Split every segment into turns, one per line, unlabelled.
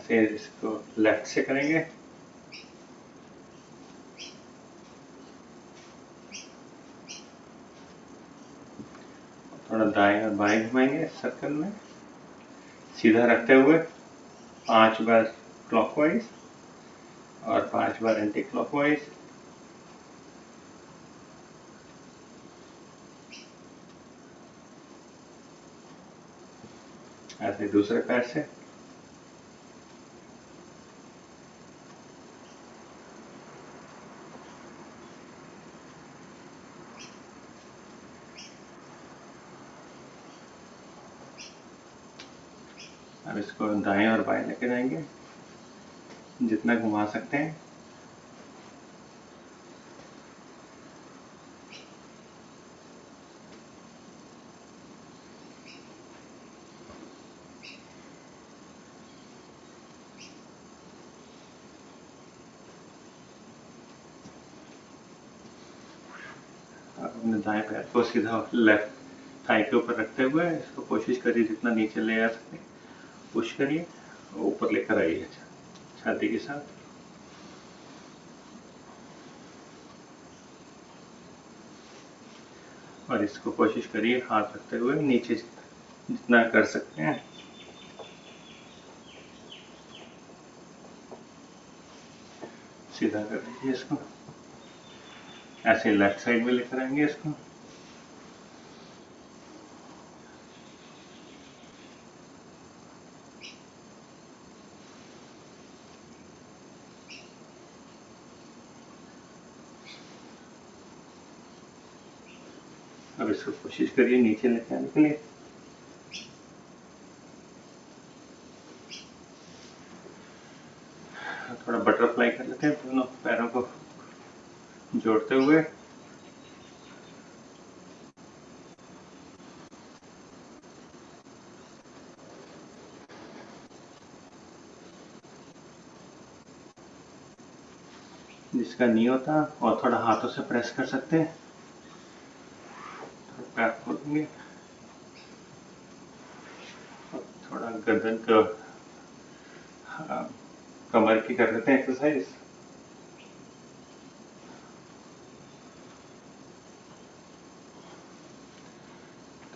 ऐसे इसको लेफ्ट से करेंगे, थोड़ा दाएं और बाएं घुमाएंगे सर्कल में, सीधा रखते हुए 5 बार क्लॉकवाइज और 5 बार एंटी क्लॉकवाइज। ऐसे दूसरे पैर से, अब इसको दाएं और बाएं लेके जाएंगे जितना घुमा सकते हैं। अपने दाएं पैर को सीधा लेफ्ट थाई के ऊपर रखते हुए इसको कोशिश करिए जितना नीचे ले आ सके, पुश करिए और ऊपर लेकर आइए छाती के साथ। और इसको कोशिश करिए हाथ रखते हुए नीचे जितना कर सकते हैं। सीधा कर दीजिए इसको, ऐसे लेफ्ट साइड में लेकर आएंगे इसको। अब इसको कोशिश करिए नीचे लेके आने के लिए। थोड़ा बटरफ्लाई कर लेते हैं दोनों पैरों को जोड़ते हुए। जिसका नहीं होता और थोड़ा हाथों से प्रेस कर सकते हैं। पैर खोलेंगे, थोड़ा गर्दन को कमर की कर लेते हैं एक्सरसाइज।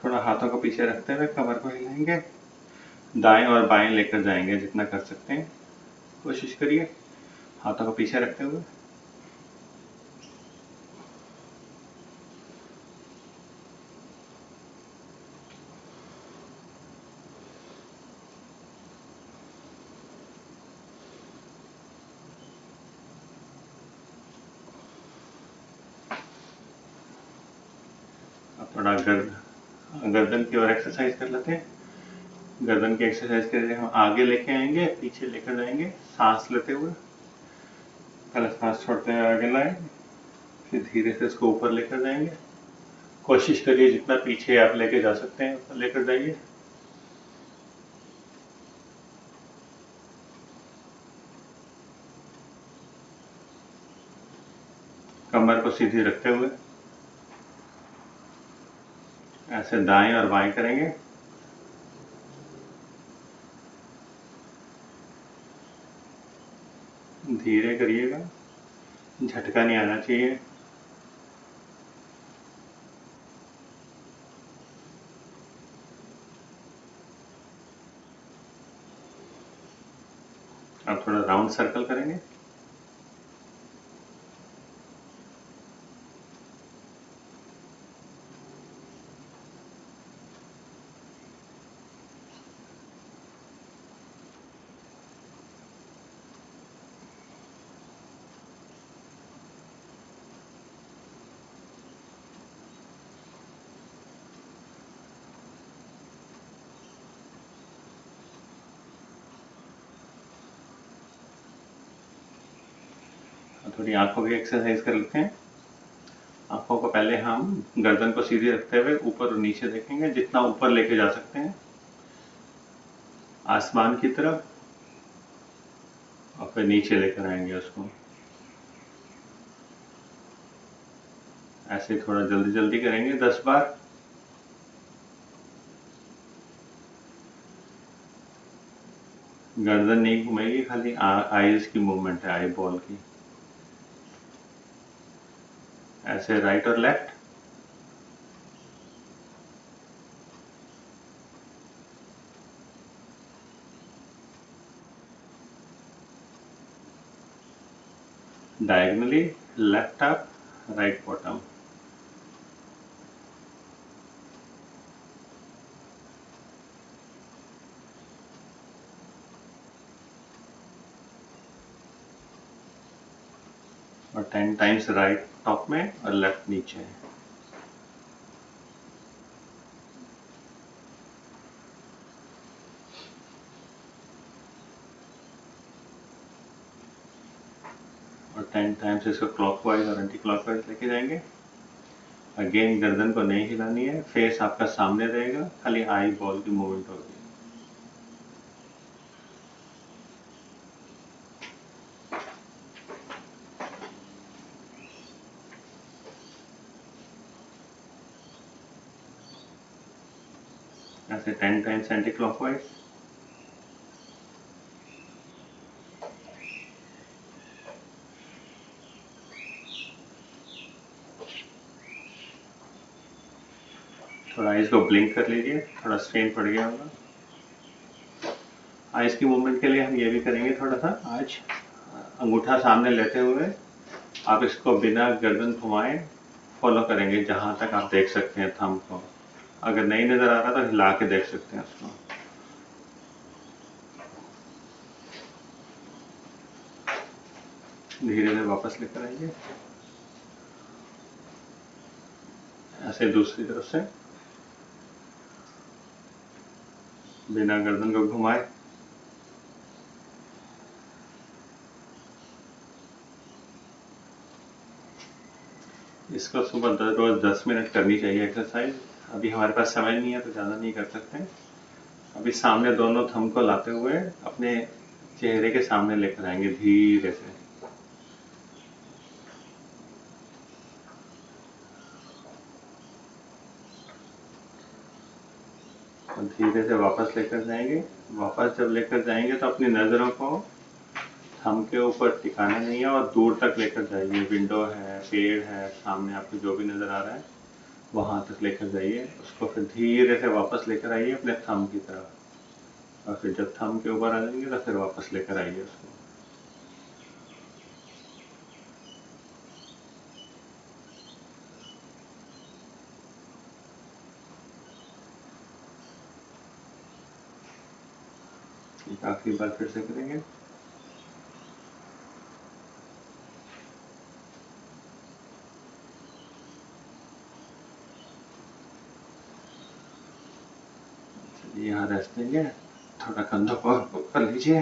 थोड़ा हाथों को पीछे रखते हुए कमर को हिलाएंगे, दाएं और बाएं लेकर जाएंगे जितना कर सकते हैं। कोशिश करिए हाथों को पीछे रखते हुए। थोड़ा गर्दन की ओर एक्सरसाइज कर लेते हैं। गर्दन की एक्सरसाइज के लिए हम आगे लेके आएंगे, पीछे लेकर जाएंगे सांस लेते हुए। पहले सांस छोड़ते हुए आगे लाएं, फिर धीरे से इसको ऊपर लेकर जाएंगे। कोशिश करिए जितना पीछे आप लेके जा सकते हैं उतना लेकर जाइए। कमर को सीधी रखते हुए ऐसे दाएं और बाएं करेंगे। धीरे करिएगा, झटका नहीं आना चाहिए। अब थोड़ा राउंड सर्कल करेंगे। थोड़ी आंखों की एक्सरसाइज कर लेते हैं। आंखों को पहले हम गर्दन को सीधी रखते हुए ऊपर और नीचे देखेंगे जितना ऊपर लेके जा सकते हैं आसमान की तरफ, और फिर नीचे लेकर आएंगे उसको। ऐसे थोड़ा जल्दी जल्दी करेंगे 10 बार। गर्दन नहीं घुमेगी, खाली आईज की मूवमेंट है, आई बॉल की। ऐसे राइट और left. Diagonally, left up, right bottom. और 10 टाइम्स राइट टॉप में और लेफ्ट नीचे। और 10 टाइम्स इसको क्लॉकवाइज और एंटी क्लॉकवाइज लेके जाएंगे। अगेन गर्दन को नहीं हिलानी है, फेस आपका सामने रहेगा, खाली आई बॉल की मूवमेंट होगी। ऐसे 10 टाइम्स एंटी क्लॉकवाइज। थोड़ा आइज को ब्लिंक कर लीजिए, थोड़ा स्ट्रेन पड़ गया होगा। आइज की मूवमेंट के लिए हम ये भी करेंगे थोड़ा सा आज। अंगूठा सामने लेते हुए आप इसको बिना गर्दन घुमाए फॉलो करेंगे जहां तक आप देख सकते हैं थंब को। अगर नहीं नजर आ रहा तो हिला के देख सकते हैं उसको। धीरे धीरे वापस लेकर आइए। ऐसे दूसरी तरफ से बिना गर्दन को घुमाए। इसको सुबह रोज 10 मिनट करनी चाहिए एक्सरसाइज। अभी हमारे पास समय नहीं है तो ज़्यादा नहीं कर सकते। अभी सामने दोनों थंब को लाते हुए अपने चेहरे के सामने लेकर आएंगे धीरे से। और धीरे से वापस लेकर जाएंगे। वापस जब लेकर जाएंगे तो अपनी नज़रों को थंब के ऊपर टिकाना नहीं है और दूर तक लेकर जाइए। विंडो है, पेड़ है, सामने आपको जो भी नज़र आ रहा है वहां तक लेकर जाइए। उसको फिर धीरे से वापस लेकर आइए अपने थंब की तरफ। और फिर जब थंब के ऊपर आ जाएंगे तो फिर वापस लेकर आइए उसको। आखिरी बार फिर से करेंगे। यहाँ रेस्ट देंगे। थोड़ा कंधों को ऊपर लीजिए,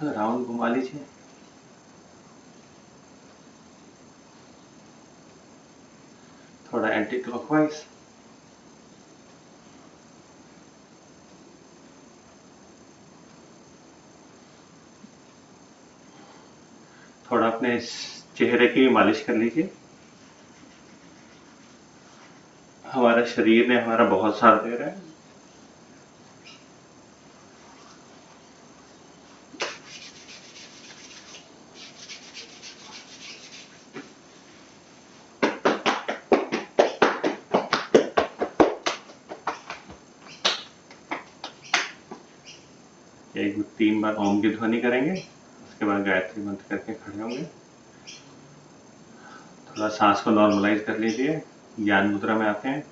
राउंड घुमा लीजिए। थोड़ा एंटी क्लॉकवाइज। थोड़ा अपने चेहरे की मालिश कर लीजिए। हमारे शरीर ने हमारा बहुत साथ दे रहा है। एक 3 बार ओम की ध्वनि करेंगे, उसके बाद गायत्री मंत्र करके खड़े होंगे। थोड़ा सांस को नॉर्मलाइज कर लीजिए। ज्ञान मुद्रा में आते हैं।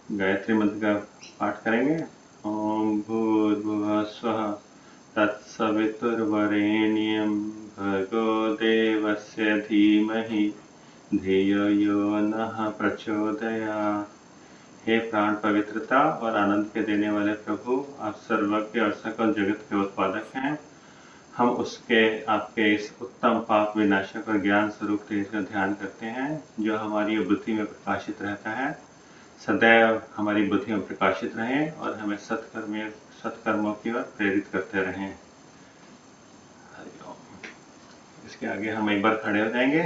गायत्री मंत्र का पाठ करेंगे। ओम भूर्भुवः स्वः तत्सवितुर्वरेण्यं भर्गो देवस्य धीमहि धियो यो नः प्रचोदयात्। हे प्राण पवित्रता और आनंद के देने वाले प्रभु, आप सर्वज्ञ और सकल जगत के उत्पादक हैं। हम उसके आपके इस उत्तम पाप विनाशक और ज्ञान स्वरूप तेज का ध्यान करते हैं, जो हमारी बुद्धि में प्रकाशित रहता है। सदैव हमारी बुद्धि में प्रकाशित रहें और हमें सत्कर्मों की ओर प्रेरित करते रहें। इसके आगे हम एक बार खड़े हो जाएंगे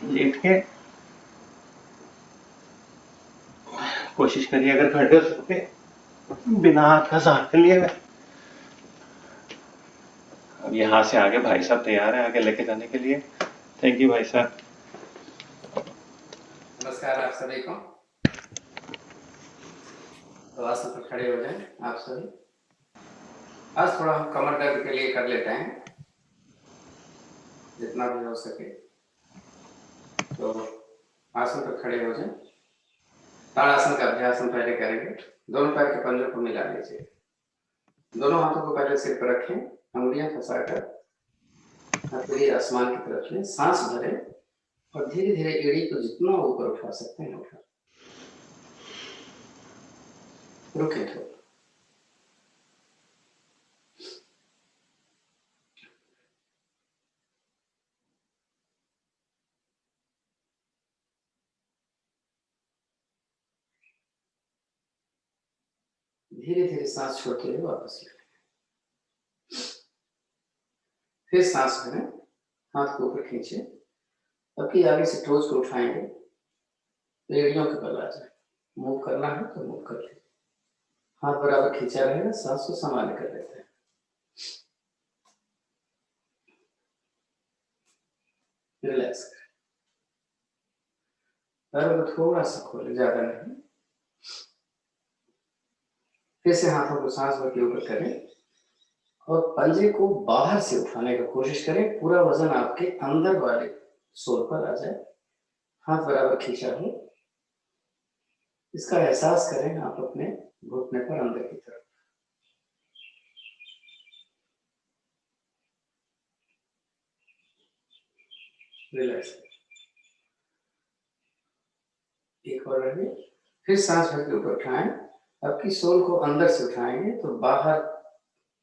लेट के। कोशिश करिए अगर खड़े हो सकते बिना हाथ का सहारा लिए हुए। अब यहाँ से आगे भाई साहब तैयार है आगे लेके जाने के लिए। थैंक यू भाई साहब।
नमस्कार आप सभी को। तो आसन पर खड़े हो जाएं आप सभी। आज थोड़ा हम कमर दर्द के लिए कर लेते हैं जितना भी हो सके। तो आसन पर खड़े हो जाएं। ताड़ासन का अभ्यास हम पहले करेंगे। दोनों पैर के पंजों को मिला लीजिए। दोनों हाथों को पहले सिर पर रखें, अंगुलियां फंसाकर हथेली आसमान की तरफ लें, सांस भरें और धीरे धीरे एड़ी को जितना ऊपर उठा सकते हैं उठा। रुके थोड़ा। धीरे धीरे सांस छोड़ते हुए वापस लें। फिर सांस भरें, हाथ को ऊपर खींचे। अब की आगे से टोज को उठाएंगे, एड़ियों के बल आ जाए। मूव करना है तो मूव कर ले। हाथ बराबर खींचा रहेगा, सांस को संभाल कर लेते हैं। रिलैक्स करें। पैरों को थोड़ा सा खोले, ज्यादा नहीं। फिर से हाथों को सांस भर के ऊपर करें और पंजे को बाहर से उठाने की कोशिश करें। पूरा वजन आपके अंदर वाले सोल पर आ जाए। हाथ बराबर खींचा हो, इसका एहसास करें आप अपने घुटने पर अंदर की तरफ। रिलैक्स करें। एक और रहे। फिर सांस भर के ऊपर उठाएं। आपकी सोल को अंदर से उठाएंगे तो बाहर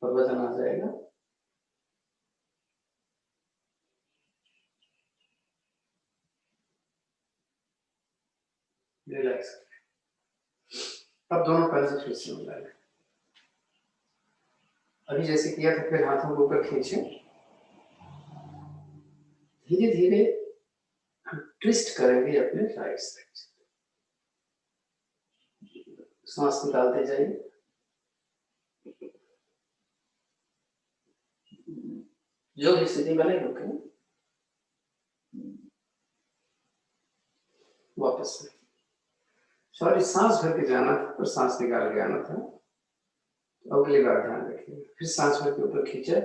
पर वजन आ जाएगा। रिलैक्स करें। अब दोनों पंजे फिर से मिला लें। अभी जैसे किया था, फिर हाथों को ऊपर खींचे। धीरे धीरे ट्विस्ट करेंगे अपने राइट साइड से। सांस निकालते जाइए। जो भी स्थिति बने रुके, वापस से। सॉरी, सांस भर के जाना था पर सांस निकाल के आना था। तो अगली बार ध्यान रखिए। फिर सांस भर के ऊपर खींचे,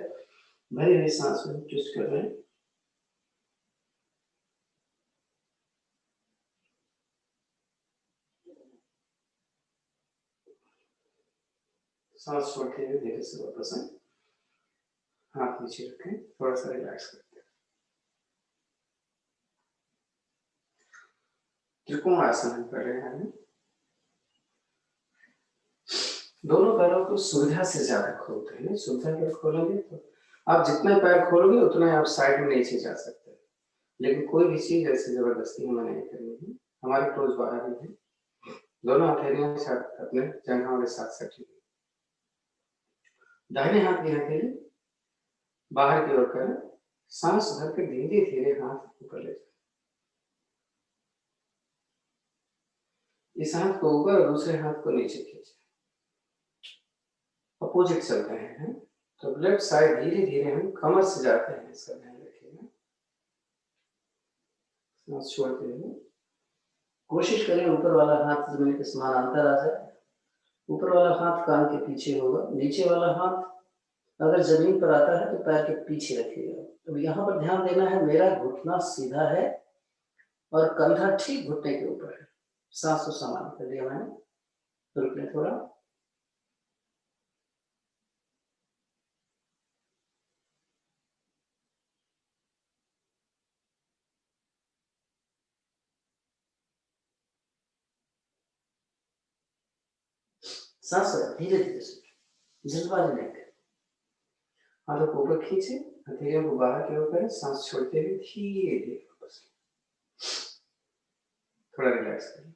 भरी हुई सांस में ट्विस्ट कर रहे हैं। सांस छोड़ते हुए धीरे से वापस आए। हाथ नीचे रखें, थोड़ा सा रिलैक्स करते हैं। त्रिकोण आसन हम कर रहे हैं। दोनों पैरों को सुविधा से ज्यादा खोलते हैं। सुविधा के खोलेंगे तो आप जितने पैर खोलोगे उतना आप साइड में नीचे जा सकते हैं। लेकिन कोई भी चीज ऐसी जबरदस्ती हमें नहीं करनी है। हमारी टोज बाहर ही है। दोनों हथेलियों के साथ अपने जंघों के साथ सटी। दाहिने हाथ की हथेली बाहर की ओर करें। सांस भर के धीरे धीरे हाथ ऊपर ले जाए। इस हाथ को ऊपर और दूसरे हाथ को नीचे खींचे। अपोजिट चल रहे हैं तो लेफ्ट साइड धीरे धीरे हम कमर से जाते हैं, इसका ध्यान रखिएगा। सांस छोड़ते हुए कोशिश करें ऊपर वाला हाथ जमीन के समानांतर आ जाए। ऊपर वाला हाथ कान के पीछे होगा। नीचे वाला हाथ अगर जमीन पर आता है तो पैर के पीछे रखिएगा। तो यहाँ पर ध्यान देना है, मेरा घुटना सीधा है और कंधा ठीक घुटने के ऊपर है। सांस को समान कर दिया मैंने। रुक लें थोड़ा। सांस धीरे धीरे से, जल्दबाजी नहीं करें। हाथों को ऊपर खींचे, हथेलियों को बाहर की ओर करें, सांस छोड़ते हुए धीरे धीरे वापस थोड़ा रिलैक्स करें।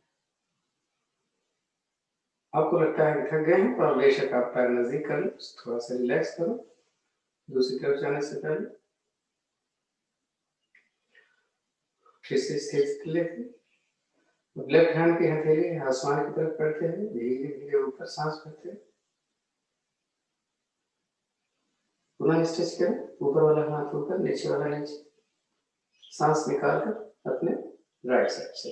आपको लगता है कि थक गए हैं तो आप बेशक आप पैर नजदीक कर लो, थोड़ा सा रिलैक्स करो। दूसरी तरफ जाने से पहले फिर से स्थिर लेते, लेफ्ट हैंड की हथेली आसमान की तरफ करते हैं, धीरे धीरे ऊपर सांस भरते हैं। पुनः स्ट्रेच करें, ऊपर वाला हाथ ऊपर, नीचे वाला नीचे, सांस निकालकर अपने राइट साइड से।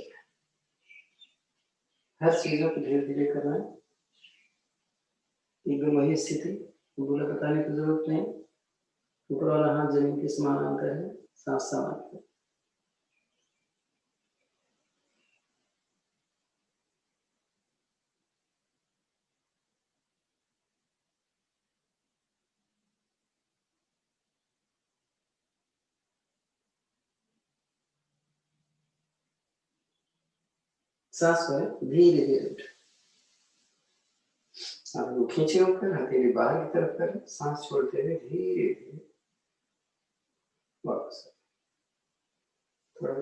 हर चीजों को धीरे धीरे करना है, एकदम वही स्थिति, बोला बताने की जरूरत नहीं। ऊपर वाला हाथ जमीन के समानांतर है, सांस समानांतर। सांस भरें, धीरे धीरे उठे, आप खींचे ऊपर, हथेली बाहर की तरफ करें, सांस छोड़ते हुए धीरे धीरे वापस थोड़ा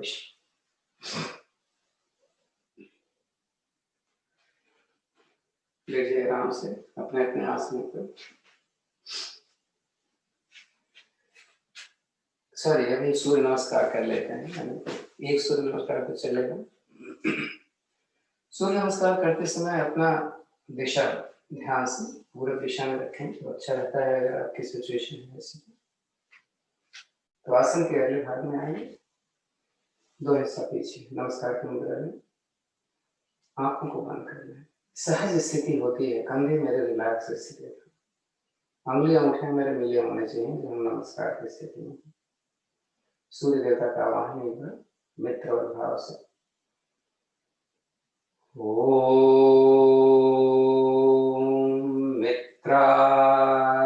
लेटिए आराम से अपने अपने आसन पर। सॉरी, अभी सूर्य नमस्कार कर लेते हैं। एक सूर्य नमस्कार तो चलेगा। सूर्य नमस्कार करते समय अपना दिशा ध्यान से पूरे दिशा में रखें तो अच्छा रहता है। अगर आपकी सिचुएशन है ऐसी तो आसन के अगले भाग में आइए, दो हिस्सा पीछे, नमस्कार की मुद्रा में आंखों को बंद करना है। सहज स्थिति होती है, कंधे मेरे रिलैक्स स्थिति, अंगुलियां मुठियां मेरे मिले होने चाहिए जब हम नमस्कार की स्थिति में। सूर्य देवता का आवाहन एक बार मित्र और भाव से, ओम मित्राय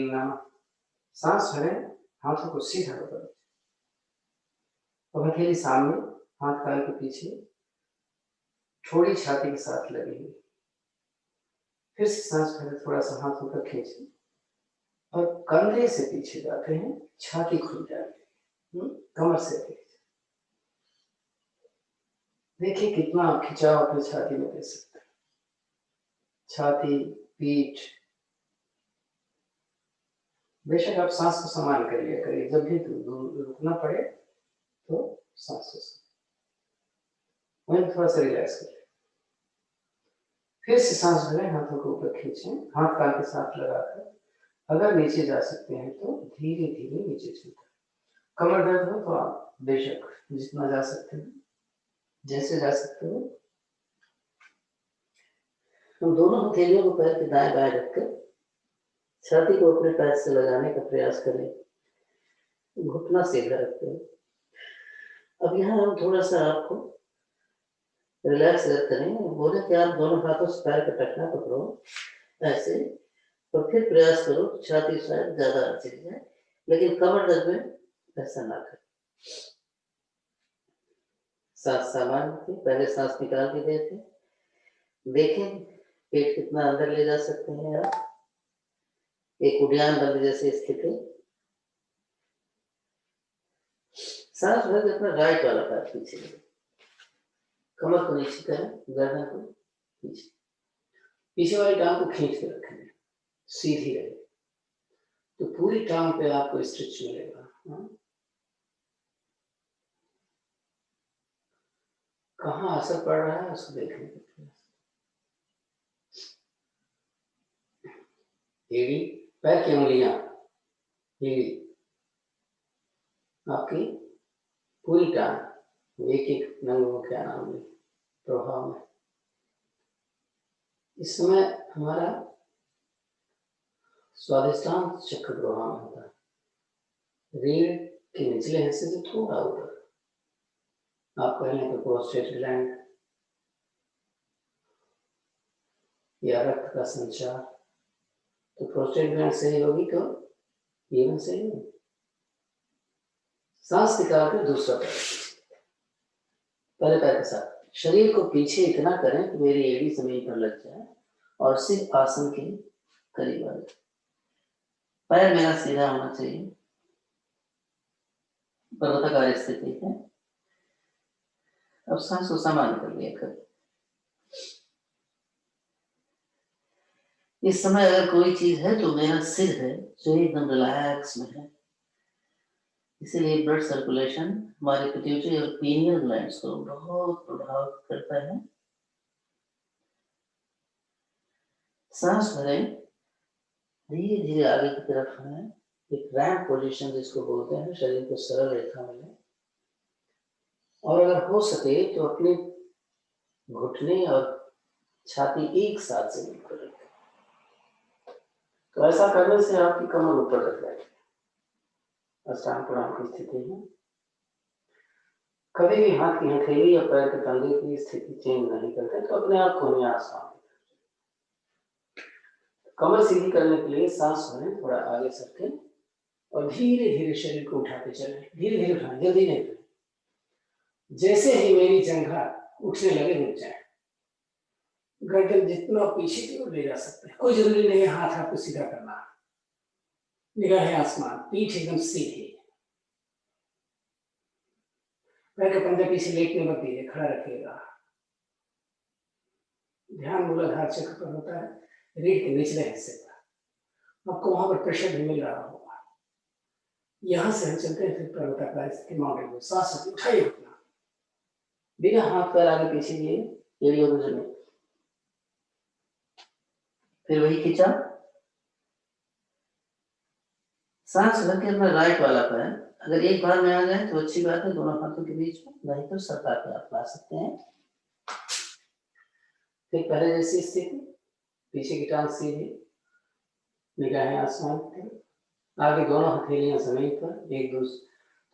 नमः। सांस भरें, हाथों को सीधा करें, और हथेली सामने, हाथ कान के पीछे, थोड़ी छाती के साथ लगी हुई। फिर से सांस भरें, थोड़ा सा हाथ ऊपर खींचे और कंधे से पीछे जाते हैं, छाती खुल जाती है, कमर से पीछे। देखिए कितना खिंचाव अपनी छाती में दे सकते हैं। छाती, पीठ, बेशक आप सांस को समान कर लिया करिए, जब भी रुकना पड़े तो सांस को वहीं थोड़ा सा रिलैक्स करें। फिर से सांस भरें, हाथों को ऊपर खींचें, हाथ कान के साथ लगाकर, अगर नीचे जा सकते हैं तो धीरे धीरे नीचे चलते। कमर दर्द हो तो आप बेशक जितना जा सकते हैं, जैसे जा सकते हो। हम दोनों हथेलियों को पैर के दाएं बाएं रखकर छाती को अपने पैर से लगाने का प्रयास करें, घुटना सीधा रखते हैं। अब यहाँ हम थोड़ा सा आपको रिलैक्स करें, बोले कि आप दोनों हाथों से पैर का टखना पकड़ो ऐसे, और फिर प्रयास करो छाती शायद ज्यादा चली जाए, लेकिन कमर दर्द में ऐसा ना करें। सांस सामान्य थी, पहले सांस निकाल के देते, देखें पेट कितना अंदर ले जा सकते हैं आप, एक उद्यान बंद जैसी स्थिति। सांस भर के अपना राइट वाला पैर पीछे, कमर को नीचे करें, गर्दन को पीछे, पीछे वाली टांग को खींच के रखें, सीधी रहे तो पूरी टांग पे आपको स्ट्रेच मिलेगा। कहाँ असर पड़ रहा है उसको देखने का प्रयास। एड़ी, पैर की उंगलियां, एड़ी, आपकी पूरी टांग, एक एक नंगों के नाम में प्रभाव में। इस समय हमारा स्वादिष्टान चक्र प्रभाव में होता है, रीढ़ के निचले हिस्से से थोड़ा ऊपर। आप कहने को प्रोस्टेट ग्लैंड या रक्त का संचार, तो प्रोस्टेट ग्लैंड सही होगी तो ये सही होगी। सांस निकाल कर दूसरा पैर, पहले पैर के साथ शरीर को पीछे इतना करें कि मेरी एड़ी जमीन पर लग जाए, और सिर आसन के करीब आ जाए। पैर मेरा सीधा होना चाहिए, पर्वताकार स्थिति है। अब सांस को सामान्य कर लिया कर। इस समय अगर कोई चीज है तो मेरा सिर है जो एकदम रिलैक्स में है, इसीलिए ब्लड सर्कुलेशन हमारे पिट्यूटरी और पीनियल ग्लैंड्स को बहुत प्रभावित करता है। सांस भरें, धीरे धीरे आगे की तरफ है, एक रैंप पोजीशन जिसको बोलते हैं, शरीर को सरल रेखा में। और अगर हो सके तो अपने घुटने और छाती एक साथ से मिलकर रखें। तो ऐसा करने से आपकी कमर ऊपर रख जाएगी, अष्टांग प्रणाम की स्थिति में। कभी भी हाथ की हथेली या पैर के कंधे की स्थिति चेंज नहीं करते तो अपने आप को आसान। कमर सीधी करने के लिए सांस भरें, थोड़ा आगे सरकें और धीरे धीरे शरीर को उठाते चलें। धीरे धीरे उठाएं, जल्दी नहीं करें। जैसे ही मेरी जंघा उठने लगे रुक जाए। गर्दन जितना पीछे की ओर ले जा सकते हैं, कोई जरूरी नहीं है हाथ आपको सीधा करना। निगाहें आसमान, पीठ एकदम सीधी, पैर के पंजे पीछे लेटने मत दीजिए, खड़ा रखिएगा। ध्यान मूलाधार चक्र पर होता है, रीढ़ के निचले हिस्से पर। आपको वहां पर प्रेशर भी मिल रहा होगा। यहां से हम चलते हैं फिर पर्वताकार स्थिति माउंटेन में। सांस उठाइए अपना, बिना हाथ पैर आगे पीछे किए, एरिया में। फिर वही खींचा, सांस भर के अपना राइट वाला पैर अगर एक बार में आ जाए तो अच्छी बात है, दोनों हाथों के बीच में, नहीं तो सरका के आप ला सकते हैं। फिर पहले जैसी स्थिति, पीछे की टांग सीधी, निगाहें आसमान पर, आगे दोनों हथेलियां जमीन पर, एक दूसरे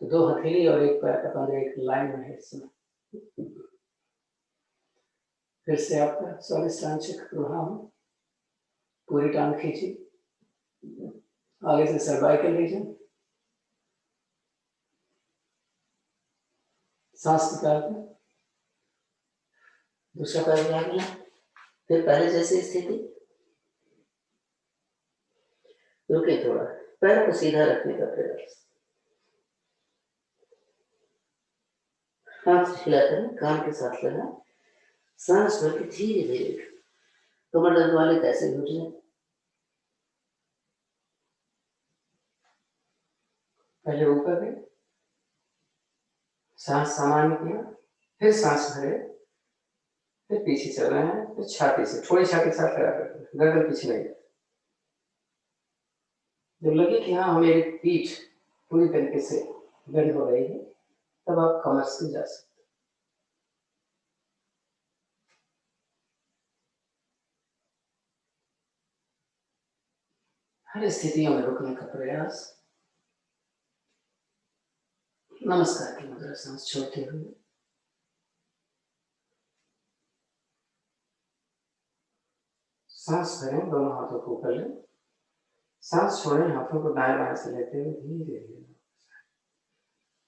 तो दो हथेली और एक पैर का पंजा एक लाइन में है इसमें। फिर से आपका स्वादिष्टांग चक्र प्रभाव, पूरी टांग खींची, आगे से सर्वाइकल रीजन, सांस निकाल कर दूसरा पैर आगे ला। फिर पहले जैसी स्थिति, रुके थोड़ा, पैर को सीधा रखने का प्रयास, हाथ हिलाकर कान के साथ लगा, सांस भर के धीरे धीरे। कमर दर्द वाले कैसे घुटने, पहले ऊपर गए, सांस सामान्य किया, फिर सांस भरे, फिर पीछे चल रहे हैं, फिर छाती से थोड़ी छाती के साथ लगा करते, गर्दन पीछे नहीं। जब लगे कि हाँ मेरी पीठ पूरी तरीके से बंद हो रही है, तब आप कमर से जा सकते। हर स्थितियों में रुकने का प्रयास, नमस्कार की मुद्रा सांस छोड़ते हुए। सांस भरें, दोनों हाथों को ऊपर लें, सांस छोड़ें, हाथों को दाएं बाएं से लेते हुए धीरे धीरे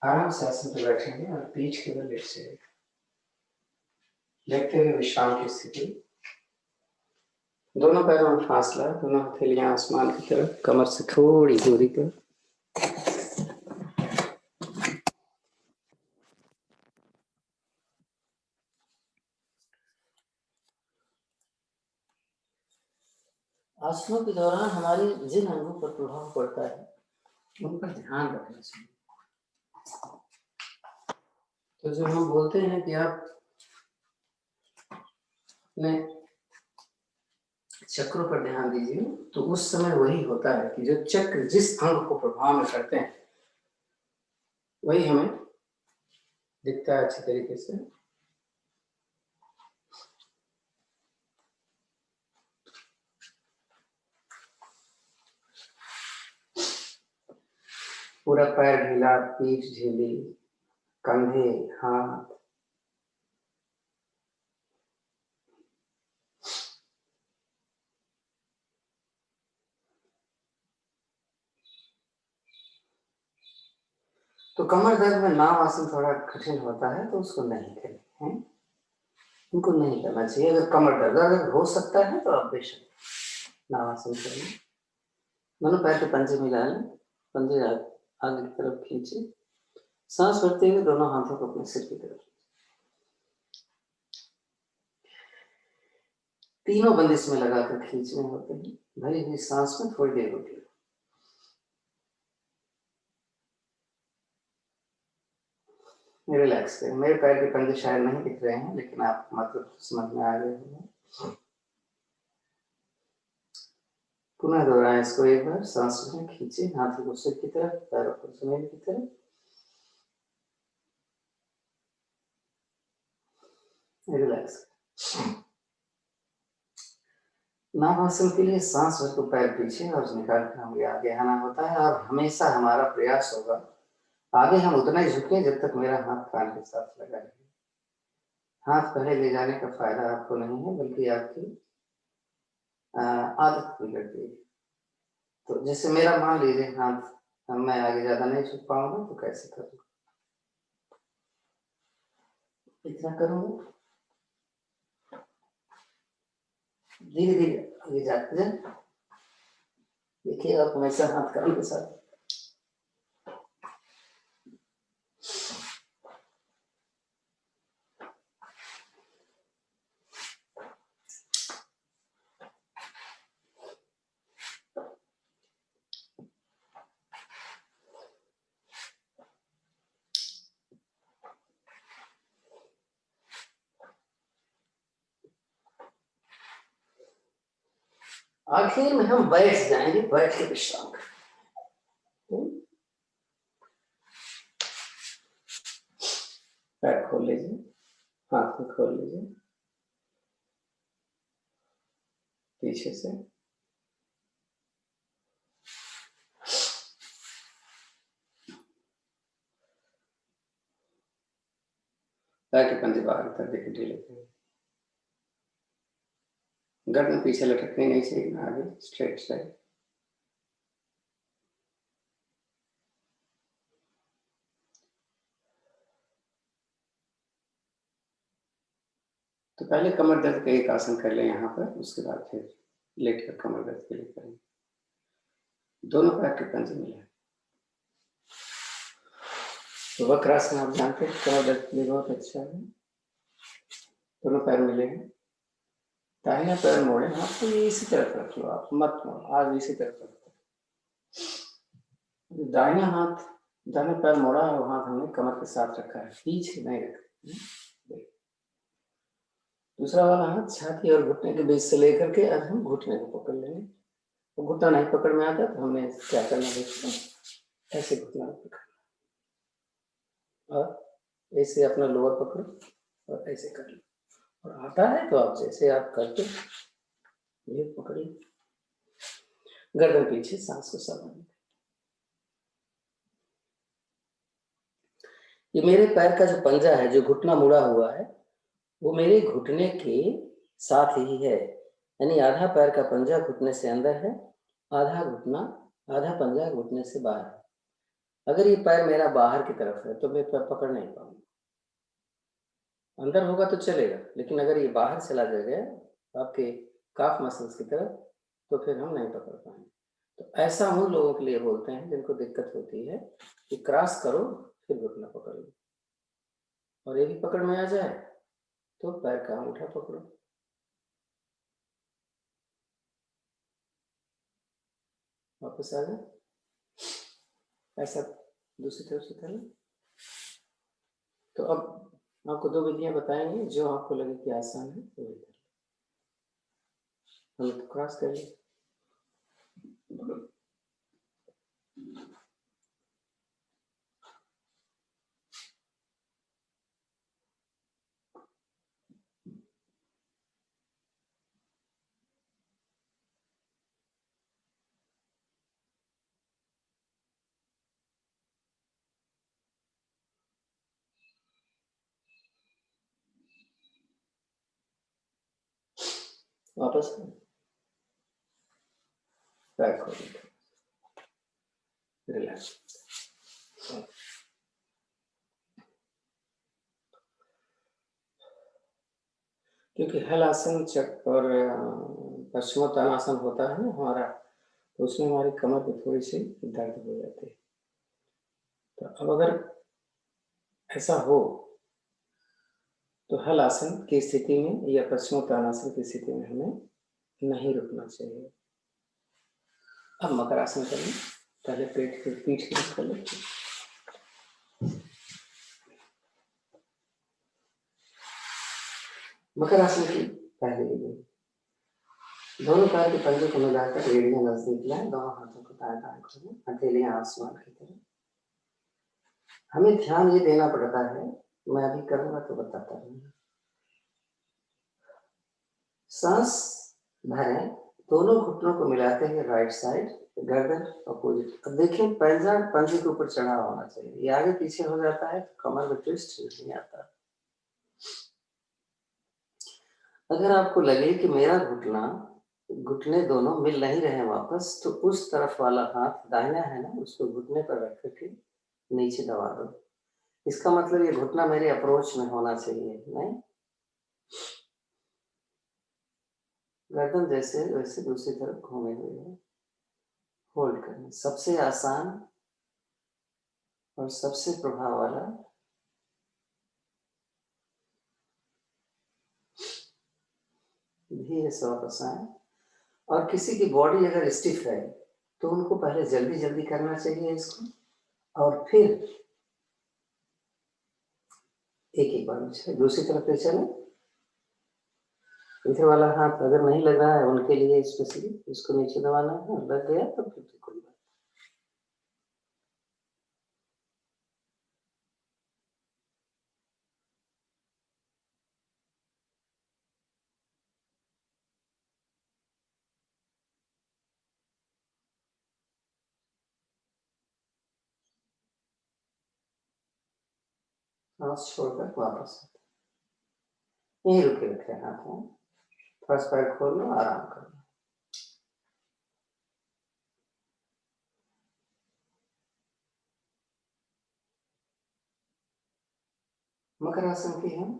आराम से आसन पर बैठेंगे और पीठ के बल लेट जाएंगे, लेटते हुए विश्राम की स्थिति। दोनों पैरों में फासला, दोनों हथेलियां आसमान की तरफ, कमर से थोड़ी दूरी पर। आसनों के दौरान हमारे जिन अंगों पर प्रभाव पड़ता है उन पर ध्यान रखना चाहिए। तो जब हम बोलते हैं कि आप अपने चक्रों पर ध्यान दीजिए, तो उस समय वही होता है कि जो चक्र जिस अंग को प्रभाव में करते हैं वही हमें दिखता है अच्छे तरीके से। पूरा पैर ढीला, पीठ ढीली, कंधे, हाथ, तो कमर दर्द में नाव आसन थोड़ा कठिन होता है तो उसको नहीं करें। इनको नहीं करना चाहिए। अगर कमर दर्द अगर हो सकता है तो आप बेशक नावासन करें। दोनों पैर के पंजे मिला लें, पंजे आगे की तरफ खींचे, सांस भरते हुए दोनों हाथों को अपने सिर की तरफ। तीनों बंद इसमें लगाकर खींचने होते हैं। भरी हुई सांस में थोड़ी देर रुकिए। रिलैक्स करें। मेरे पैर के पंजे शायद नहीं दिख रहे हैं, लेकिन आप मतलब समझ में आ गए होंगे। पुनः दोहराएं इसको एक बार। सांस में खींचे, हाथों को सिर की तरफ, पैरों को जमीन की तरफ। रिलैक्स। नाभासन के लिए सांस भर को पैर पीछे और निकाल कर हमें आगे आना होता है, और हमेशा हमारा प्रयास होगा आगे हम उतना ही झुके जब तक मेरा हाथ कान के साथ लगा रहे। हाथ पहले ले जाने का फायदा आपको नहीं है, बल्कि आपकी आदत बिगड़ती है। तो जैसे मेरा मान लीजिए हाथ, मैं आगे ज्यादा नहीं झुक पाऊंगा तो कैसे करूंगा, इतना करूंगा, धीरे धीरे आगे जाते जाए। देखिए आप हमेशा हाथ कान के साथ। आखिर में हम बैठ जाएंगे, बैठ के विश्राम करेंगे। पैर खोल लीजिए, हाथ में खोल लीजिए पीछे से। पैर के पंजे बाहर कर देकर ढीले करें। गर्दन पीछे लटकनी नहीं चाहिए, आगे स्ट्रेट साइड। तो पहले कमर दर्द का एक आसन कर लें यहाँ पर, उसके बाद फिर लेटकर कमर दर्द के लिए करेंगे। दोनों पैर के पंजे मिलाएं। तो वक्रासन आप जानते हैं कमर दर्द के लिए बहुत अच्छा है। दोनों पैर मिले हैं, दाहिना पैर मोड़े, हाथ को इसी तरफ रख लो, आप मत मोड़ो, आज इसी तरफ रखो। दाहिना हाथ, दाहिना पैर मोड़ा और हाथ हमने कमर के साथ रखा है, पीछे नहीं रखा। दूसरा वाला हाथ छाती और घुटने के बीच से लेकर के अब हम घुटने को पकड़ लेंगे। तो घुटना नहीं पकड़ में आता तो हमने क्या करना, देखो ऐसे घुटना पकड़ना और ऐसे अपना लोअर पकड़ो और ऐसे कर लो। और आता है तो आप जैसे आप करते ये पकड़िए, गर्दन पीछे, सांस को सामान्य। ये मेरे पैर का जो पंजा है, जो घुटना मुड़ा हुआ है, वो मेरे घुटने के साथ ही है। यानी आधा पैर का पंजा घुटने से अंदर है, आधा घुटना, आधा पंजा घुटने से बाहर है। अगर ये पैर मेरा बाहर की तरफ है तो मैं पैर पकड़ नहीं पाऊंगा। अंदर होगा तो चलेगा, लेकिन अगर ये बाहर चला जाएगा आपके काफ मसल्स की तरफ तो फिर हम नहीं पकड़ पाएंगे। तो ऐसा उन लोगों के लिए बोलते हैं जिनको दिक्कत होती है कि क्रॉस करो फिर घुटना पकड़ लो, और ये भी पकड़ में आ जाए तो पैर का अंगूठा पकड़ो। वापस आ जाए, ऐसा दूसरी तरफ से करें। तो अब आपको दो विधियां बताएंगे, जो आपको लगे कि आसान है तो वही करें। हम क्रॉस करिए, वापस पैर खोलिए, रिलैक्स। क्योंकि हलासन चक्र और पश्चिमोत्तानासन होता है ना हमारा, तो उसमें हमारी कमर पे थोड़ी सी दर्द हो जाती है। तो अब अगर ऐसा हो तो हलासन की स्थिति में या पश्चिमोत्तानासन की स्थिति में हमें नहीं रुकना चाहिए। अब मकर आसन करें, पहले पीठ की कर लेते हैं। मकर आसन की पहली विधि, दोनों पैर के पंजे को मिलाकर एड़ियां नजदीक लाएं, दोनों हाथों को दाएं दाएं खोलें, हथेलियां आसमान की तरफ। हमें ध्यान ये देना पड़ता है, मैं अभी करूंगा तो बताता रहूंगा। सांस भरें, दोनों घुटनों को मिलाते हुए राइट साइड, गर्दन अपोजिट। अब देखें पैंजा पंजे के ऊपर चढ़ा होना चाहिए, ये आगे पीछे हो जाता है तो कमर में ट्विस्ट नहीं आता। अगर आपको लगे कि मेरा घुटने दोनों मिल नहीं रहे वापस, तो उस तरफ वाला हाथ दाहिना है ना, उसको घुटने पर रख करके नीचे दबा दो। इसका मतलब ये घुटना मेरे अप्रोच में होना चाहिए, नहीं? गर्दन जैसे वैसे दूसरी तरफ घूमे हुए है। होल्ड करना सबसे आसान और सबसे प्रभाव वाला। धीरे से वापस आए। और किसी की बॉडी अगर स्टिफ है तो उनको पहले जल्दी जल्दी करना चाहिए इसको, और फिर एक एक बार दूसरी तरफ पे चले। इधर वाला हाथ अगर नहीं लग रहा है उनके लिए स्पेशली इसको नीचे दबाना है, लग गया तो फिर कोई बात। सांस छोड़कर वापस यहीं रुके रखे हाथ में। फर्स्ट पैर खोल लो, आराम कर लो। मकर आसन की हम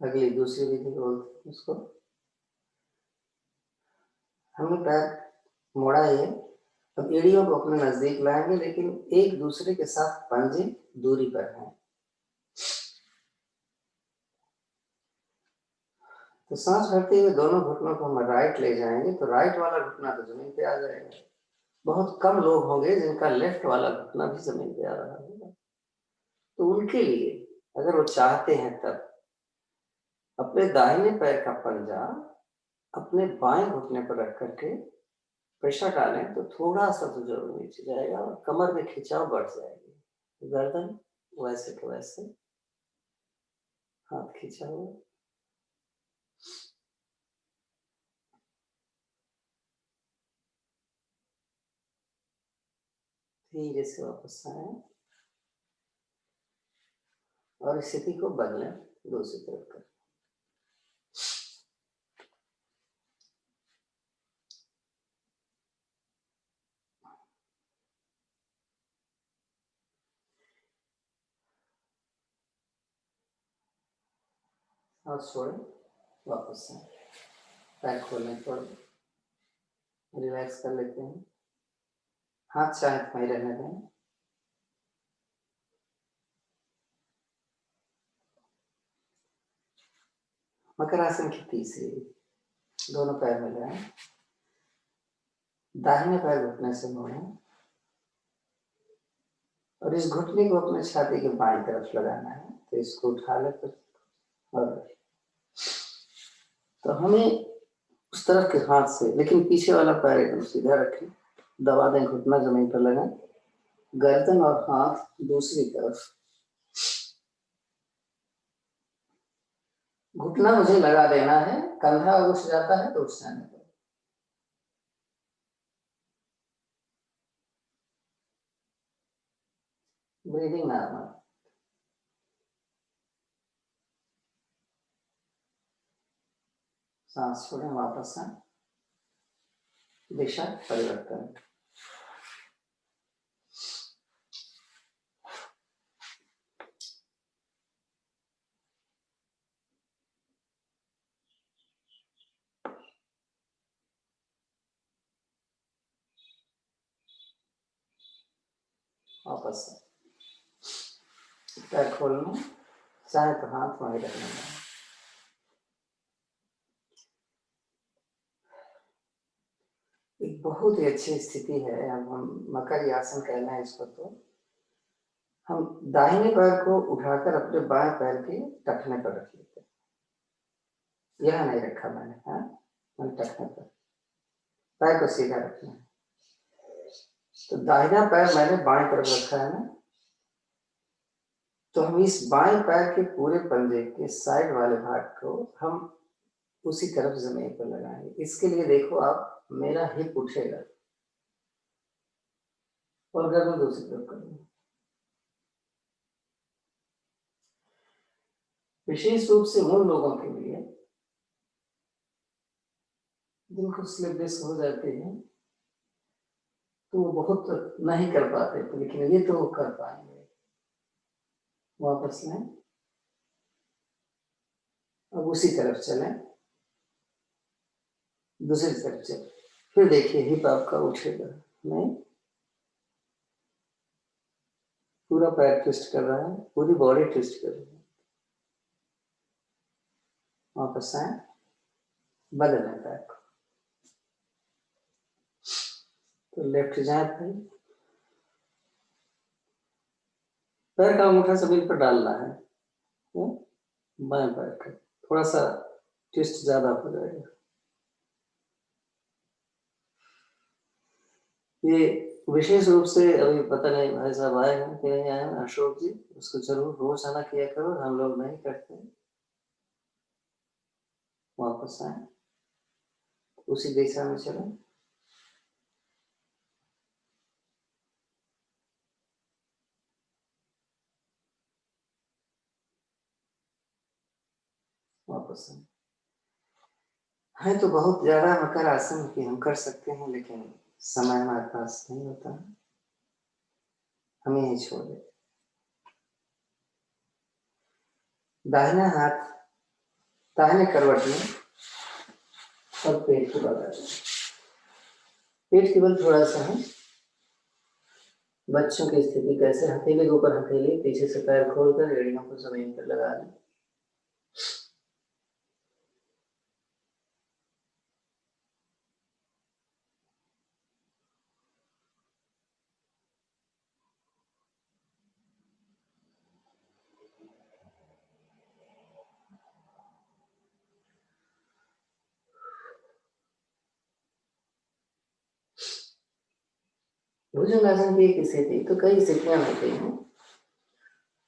अगली दूसरी विधि बोलते हैं उसको। हमने पैर मोड़ा है, अब एड़ियों को अपने नजदीक लाएंगे, लेकिन एक दूसरे के साथ पंजे दूरी पर हैं। तो सांस भरते हुए दोनों घुटनों को हम राइट ले जाएंगे, तो राइट वाला घुटना तो जमीन पे आ जाएगा। बहुत कम लोग होंगे जिनका लेफ्ट वाला घुटना भी जमीन पे आ रहा होगा। तो उनके लिए अगर वो चाहते हैं तब अपने दाहिने पैर का पंजा अपने बाएं घुटने पर रख करके प्रेशर डालें, तो थोड़ा सा तो जरूर नीचे जाएगा और कमर में खिंचाव बढ़ जाएगी। गर्दन वैसे तो वैसे, हाथ खींचा हुआ। धीरे से वापस आए और स्थिति को बदलें, दूसरी तरफ कर। सांस छोड़े, वापस आए, पैर खोलने थोड़ा रिलैक्स कर लेते हैं। हाथ चाहे वहीं रहने दें। मकर आसन की तीसरी, दोनों पैर मिलाएं, दाहिने पैर घुटने से मोड़ें और इस घुटने को अपने छाती के बाईं तरफ लगाना है। तो इसको उठा ले और तो हमें उस तरफ के हाथ से, लेकिन पीछे वाला पैर एकदम सीधा रखें, दबा दें, घुटना जमीन पर लगाएं, गर्दन और हाथ दूसरी तरफ। घुटना मुझे लगा देना है, कंधा उठ जाता है तो उठ जाने दो। Breathing normal. सांस छोड़ें, वापस आए, दिशा परिवर्तन। वापस पैर खोलना, चाहे तो हाथ वहीं रखना। एक बहुत ही अच्छी स्थिति है। अब हम मकर आसन कहना है इसको। तो हम दाहिने पैर को उठाकर अपने बाएं पैर के टखने पर रख लेते हैं। यह नहीं रखा मैंने, हाँ, मैंने टखने पर, पैर को सीधा रखना है। तो दाहिना पैर मैंने बाएं तरफ रखा है ना, तो हम इस बाएं पैर के पूरे पंजे के साइड वाले भाग को हम उसी तरफ जमीन पर लगाएंगे। इसके लिए देखो आप, मेरा हिप उठेगा और गर्दन दूसरी तरफ करूंगा। विशेष रूप से उन लोगों के लिए जिनको स्लिप डिस्क हो जाती है, तो वो बहुत नहीं कर पाते, लेकिन ये तो कर पाएंगे। वापस लें, अब उसी तरफ चलें, दूसरी तरफ चलें, फिर देखिए हिप आपका उठेगा नहीं, पूरा पैर ट्विस्ट कर रहा है, पूरी बॉडी ट्विस्ट कर रही है। वापस आए, बदलें पैर को, तो लेफ्ट जाए, पैर का अंगूठा जमीन पर डालना है, बाएं पैर का थोड़ा सा ट्विस्ट ज्यादा हो जाएगा। ये विशेष रूप से अभी पता नहीं भाई साहब आए हैं कि नहीं आए हैं, अशोक जी, उसको जरूर रोज आना किया करो, हम लोग नहीं करते। वापस आए, उसी दिशा में चलो, वापस आए। है तो बहुत ज्यादा मकर आसन की हम कर सकते हैं, लेकिन समय हमारे पास नहीं होता है, हमें ही छोड़ दे। दाहिना हाथ दाहिने करवट में और पेट के बल, पेट के बल थोड़ा सा है। बच्चों की स्थिति कैसे, हथेली के ऊपर हथेली, पीछे से पैर खोलकर एड़ियों को जमीन पर लगा लें। भुजंगासन की एक स्थिति, तो कई स्थितियां होती हैं।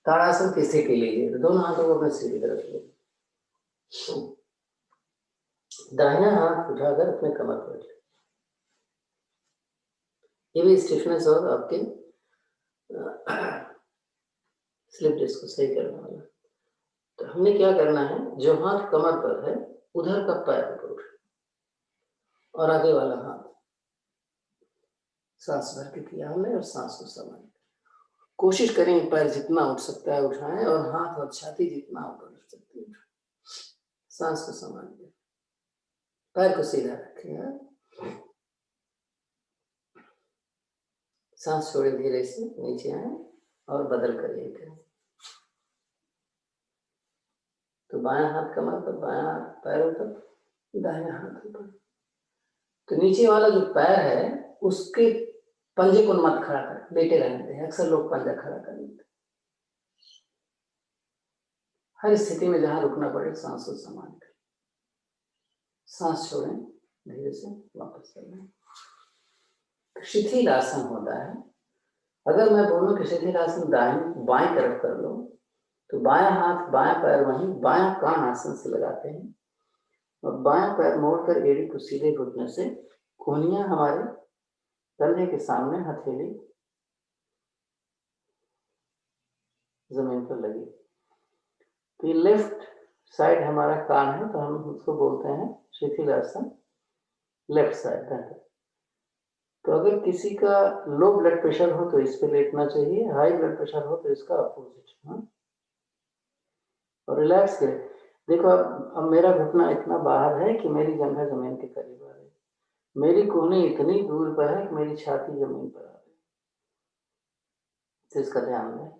ताड़ासन की स्थिति लीजिए, तो दोनों हाथों को अपने सीधी तरफ ले, दाहिना हाथ उठाकर अपने कमर पर रखें। ये भी स्टिफनेस और आपके स्लिप डिस्क को सही करने वाला। तो हमने क्या करना है, जो हाथ कमर पर है उधर का पैर ऊपर उठे और आगे वाला हाथ सांस भर के किया हमने, और सांस को समाएं। कोशिश करें पैर जितना उठ सकता है उठाएं, और हाथ और छाती जितना ऊपर उठ सकती है उठाएं। सांस को समाएं, पैर को सीधा रखें, सांस छोड़े, धीरे से नीचे आए और बदल कर ये करें। तो बायां हाथ कमर पर, बायां पैर ऊपर, दाहिना हाथ ऊपर। तो नीचे वाला जो पैर है उसके पंजे को मत खड़ा कर, लेटे रहने दें। अक्सर लोग पंजा खड़ा कर लेते। हर स्थिति में जहां रुकना पड़े सांस को समान करें, सांस छोड़ें, धीरे से वापस करें। शिथिल आसन होता है। अगर मैं बोलूं कि शिथिल आसन बाएं तरफ कर लो, तो बायां हाथ बायां पैर वहीं बायां कान आसन से लगाते हैं, और बायां पैर मोड़कर एड़ी को सीधे घुटने से, कोहनियां हमारे कंधे के सामने, हथेली जमीन पर लगी। तो ये लेफ्ट साइड हमारा कान है, तो हम उसको बोलते हैं शिथिल आसन, लेफ्ट साइड है। तो अगर किसी का लो ब्लड प्रेशर हो तो इस पे लेटना चाहिए, हाई ब्लड प्रेशर हो तो इसका अपोजिट। और रिलैक्स करें। देखो अब मेरा घुटना इतना बाहर है कि मेरी जंघा जमीन के करीब आ रही है, मेरी कोहनी इतनी दूर पर है कि मेरी छाती जमीन पर आ रही है। तो इसका ध्यान दें।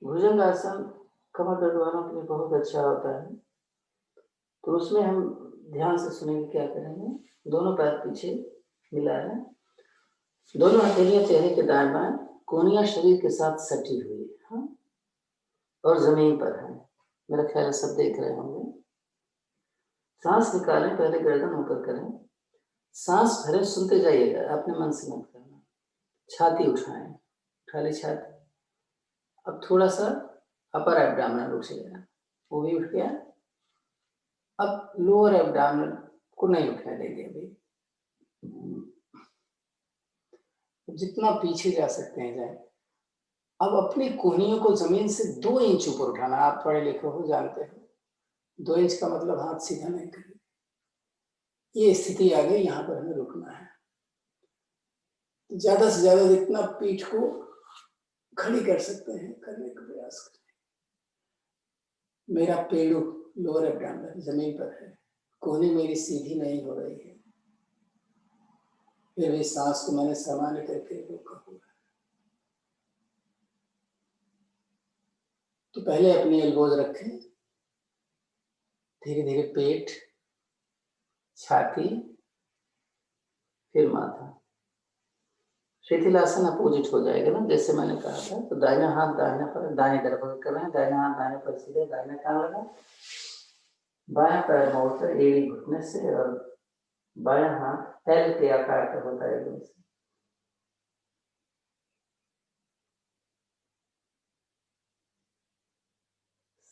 भुजंगासन कमर दर्द वालों के लिए बहुत अच्छा होता है। तो उसमें हम ध्यान से सुनेंगे, क्या करेंगे, दोनों पैर पीछे मिला है, दोनों हथेलियां चेहरे के दाएं बाएं, कोहनियां शरीर के साथ सटी हुई है, हाँ? और जमीन पर है। मेरा ख्याल सब देख रहे होंगे। सांस निकालें, पहले गर्दन ऊपर करें, सांस भरे, सुनते जाइएगा, अपने मन से मत करना। छाती उठाएं, उठा ली छाती। अब थोड़ा सा अपर एब्डोमिनल उठ गया, वो भी उठ गया। अब लोअर एब्डोमिनल को नहीं उठने देंगे अभी। जितना पीछे जा सकते हैं जाए। अब अपनी कोहनियों को जमीन से 2 इंच ऊपर उठाना। आप पढ़े लिखे हो, जानते हो 2 इंच का मतलब हाथ सीधा नहीं करें। ये स्थिति आ गई, यहाँ पर हमें रुकना है। ज्यादा से ज्यादा जितना पीठ को खड़ी कर सकते हैं करने का प्रयास करें। मेरा पेड़ू लोअर एब्डोमिनल जमीन पर है, कोहनी मेरी सीधी नहीं हो रही है, फिर भी सांस को मैंने सामान्य करके रोका हुआ है। तो पहले अपनी एल्बोज रखें, धीरे धीरे पेट, छाती, फिर माथा। शिथिलासन अपोजिट हो जाएगा ना, जैसे मैंने कहा था। तो दाहिना हाथ दाहिना पर, दाएं तरफ कर रहे हैं, दाहिना हाथ दाहिने पर सीधे, दाहिना कान लगा, बायां पैर मोड़कर एड़ी घुटने से, और बायां हाथ एल के आकार का होता है एकदम से।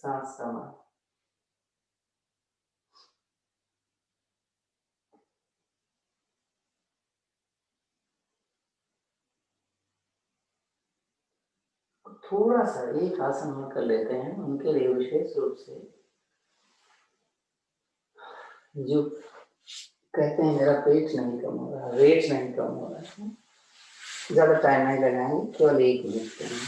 सांस समान। थोड़ा सा एक आसन हम कर लेते हैं उनके लिए विशेष रूप से, जो कहते हैं मेरा पेट नहीं कम हो रहा, वेट नहीं कम हो रहा है। ज्यादा टाइम नहीं लगाएंगे, केवल 1 मिनट करेंगे।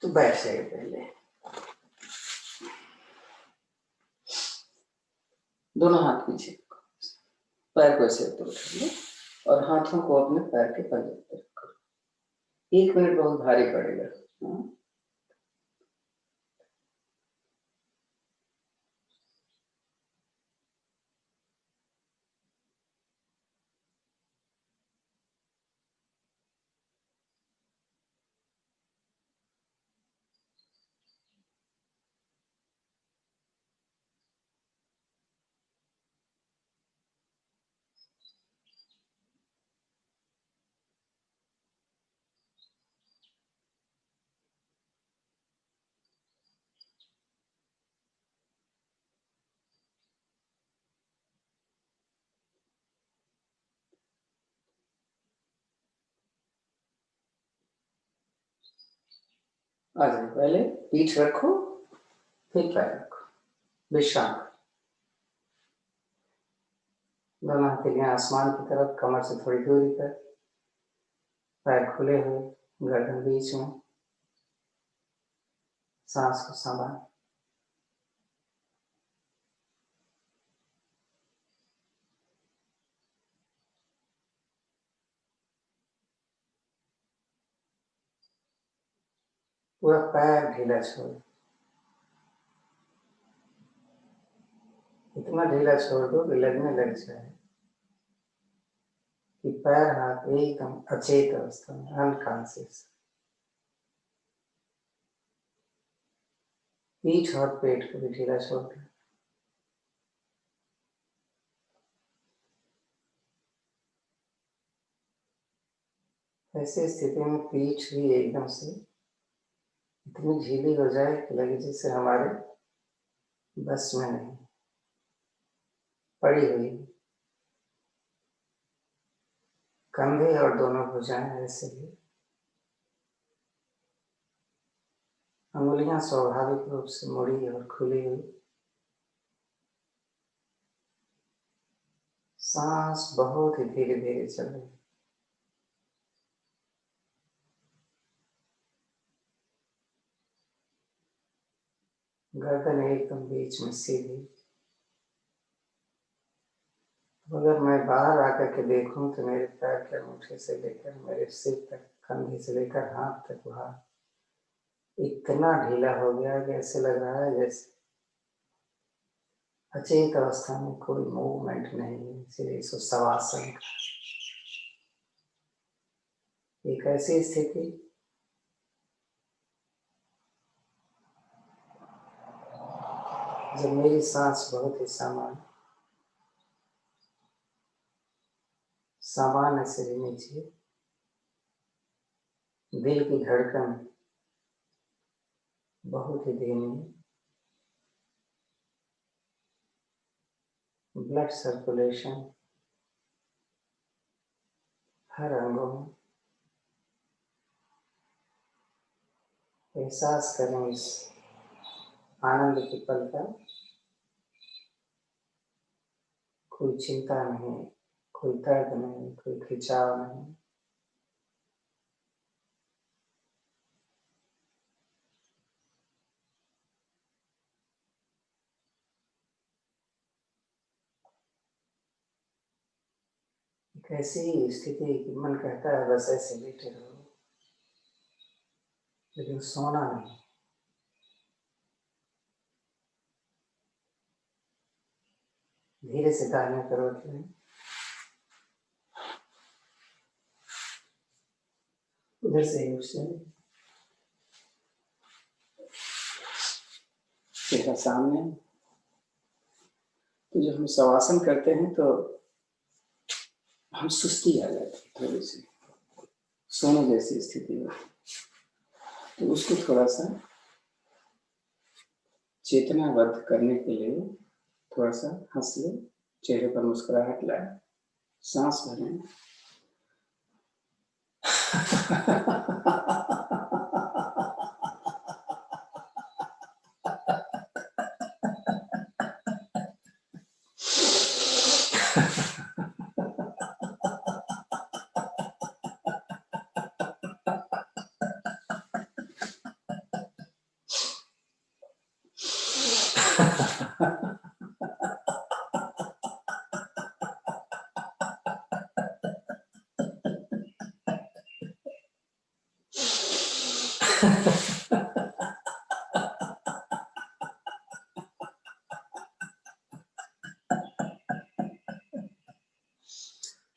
तो बैठ जाइए, पहले दोनों हाथ पीछे, पैर को ऐसे ऊपर उठा लो और हाथों को अपने पैर के पंजे पर रखो। 1 मिनट बहुत भारी पड़ेगा, हाँ? आ जाए, पहले पीठ रखो, फिर पैर रखो, विश्राम। दोनों हथेलियां आसमान की तरफ, कमर से थोड़ी दूरी पर, पैर खुले हुए, गर्दन बीच में, सांस को संभाल। पूरा पैर ढीला छोड़, इतना ढीला छोड़ दो कि लगने लग जाए कि पैर हाथ एकदम अचेत अवस्था में, अनकॉन्शियस। पीठ और पेट को भी ढीला छोड़ दो। ऐसी स्थिति में पीठ भी एकदम से इतनी ढीली हो जाए कि लगे जैसे हमारे बस में नहीं, पड़ी हुई। कंधे और दोनों भुजाएं ऐसे ही, अंगुलियां स्वाभाविक रूप से मुड़ी और खुली हुई। सांस बहुत ही धीरे धीरे चल रही। गर्दन एकदम बीच में सीधी। अगर मैं बाहर आकर के देखूं तो मेरे पैर के अंगूठे से लेकर मेरे सिर तक, कंधे से लेकर हाथ तक वहां इतना ढीला हो गया कि ऐसे लग रहा है जैसे अचेत अवस्था में कोई मूवमेंट नहीं है, इसलिए इसको शवासन। एक ऐसी स्थिति जब मेरी सांस बहुत ही सामान्य से भी नीचे, दिल की धड़कन बहुत ही धीमी, ब्लड सर्कुलेशन हर अंगों में। एहसास करें इस आनंद के पल का। कोई चिंता नहीं, कोई दर्द नहीं, कोई खिंचाव नहीं। एक ऐसी स्थिति कि मन कहता है बस ऐसे लेटे रहो, लेकिन सोना नहीं। धीरे से दाहिने करवट लें, उधर से ही उठसे चेहरा सामने। तो जब हम शवासन करते हैं तो हम सुस्ती आ जाती है, थोड़ी सी सोने जैसी स्थिति में। तो उसको थोड़ा सा चेतनाबद्ध करने के लिए थोड़ा सा हंस ले, चेहरे पर मुस्कुराहट लाए, सांस भरें।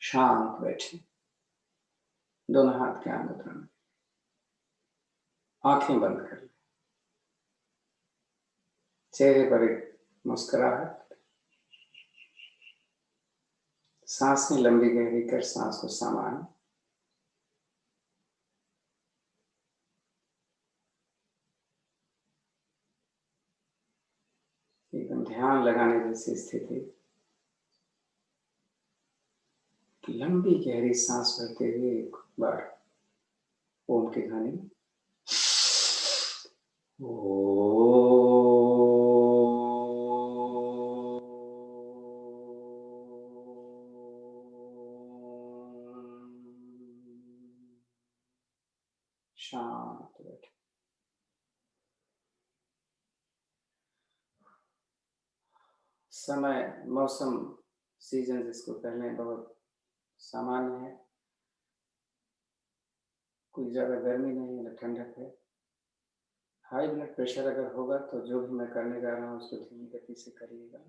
शांत बैठे, दोनों हाथ के मुद्रा में, आंखें बंद कर लें, चेहरे पर एक मुस्कुराहट। सांस में लंबी गहरी कर सांस को सामान्य, एकदम ध्यान लगाने जैसी स्थिति। लंबी गहरी सांस भरते हुए एक बार ओम की ध्वनि, शांत बैठे। समय, मौसम, सीजन जिसको कहने बहुत सामान्य है। कोई ज्यादा गर्मी नहीं है, न ठंडक है। हाई ब्लड प्रेशर अगर होगा तो जो भी मैं करने जा रहा हूँ उसको धीमी गति से करिएगा।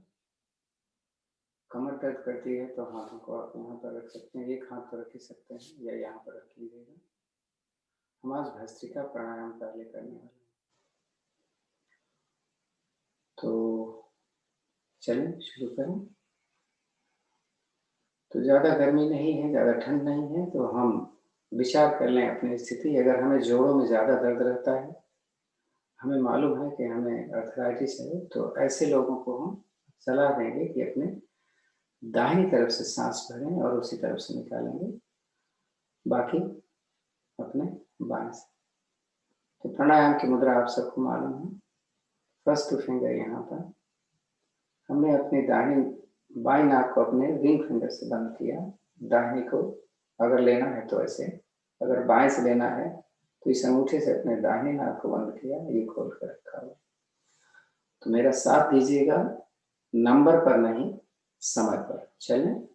कमर दर्द करती है तो हाथों को आप यहाँ पर रख सकते हैं, एक हाथ पर रख ही सकते हैं या यहाँ पर रख लीजिएगा। हम आज भस्त्रिका प्राणायाम पहले करने वाले हैं, तो चलें शुरू करें। तो ज़्यादा गर्मी नहीं है, ज़्यादा ठंड नहीं है, तो हम विचार कर लें अपनी स्थिति। अगर हमें जोड़ों में ज़्यादा दर्द रहता है, हमें मालूम है कि हमें आर्थराइटिस है, तो ऐसे लोगों को हम सलाह देंगे कि अपने दाहिनी तरफ से सांस भरें और उसी तरफ से निकालेंगे, बाकी अपने बाएं से। तो प्राणायाम की मुद्रा आप सबको मालूम है। फर्स्ट फिंगर यहाँ पर हमने अपनी दाहिनी बाई नाक को अपने रिंग फिंगर से बंद किया। दाहिनी को अगर लेना है तो ऐसे, अगर बाएं से लेना है तो इस अंगूठे से अपने दाहिनी नाक को बंद किया, ये खोल कर रखा हुआ। तो मेरा साथ दीजिएगा, नंबर पर नहीं समय पर। चलें।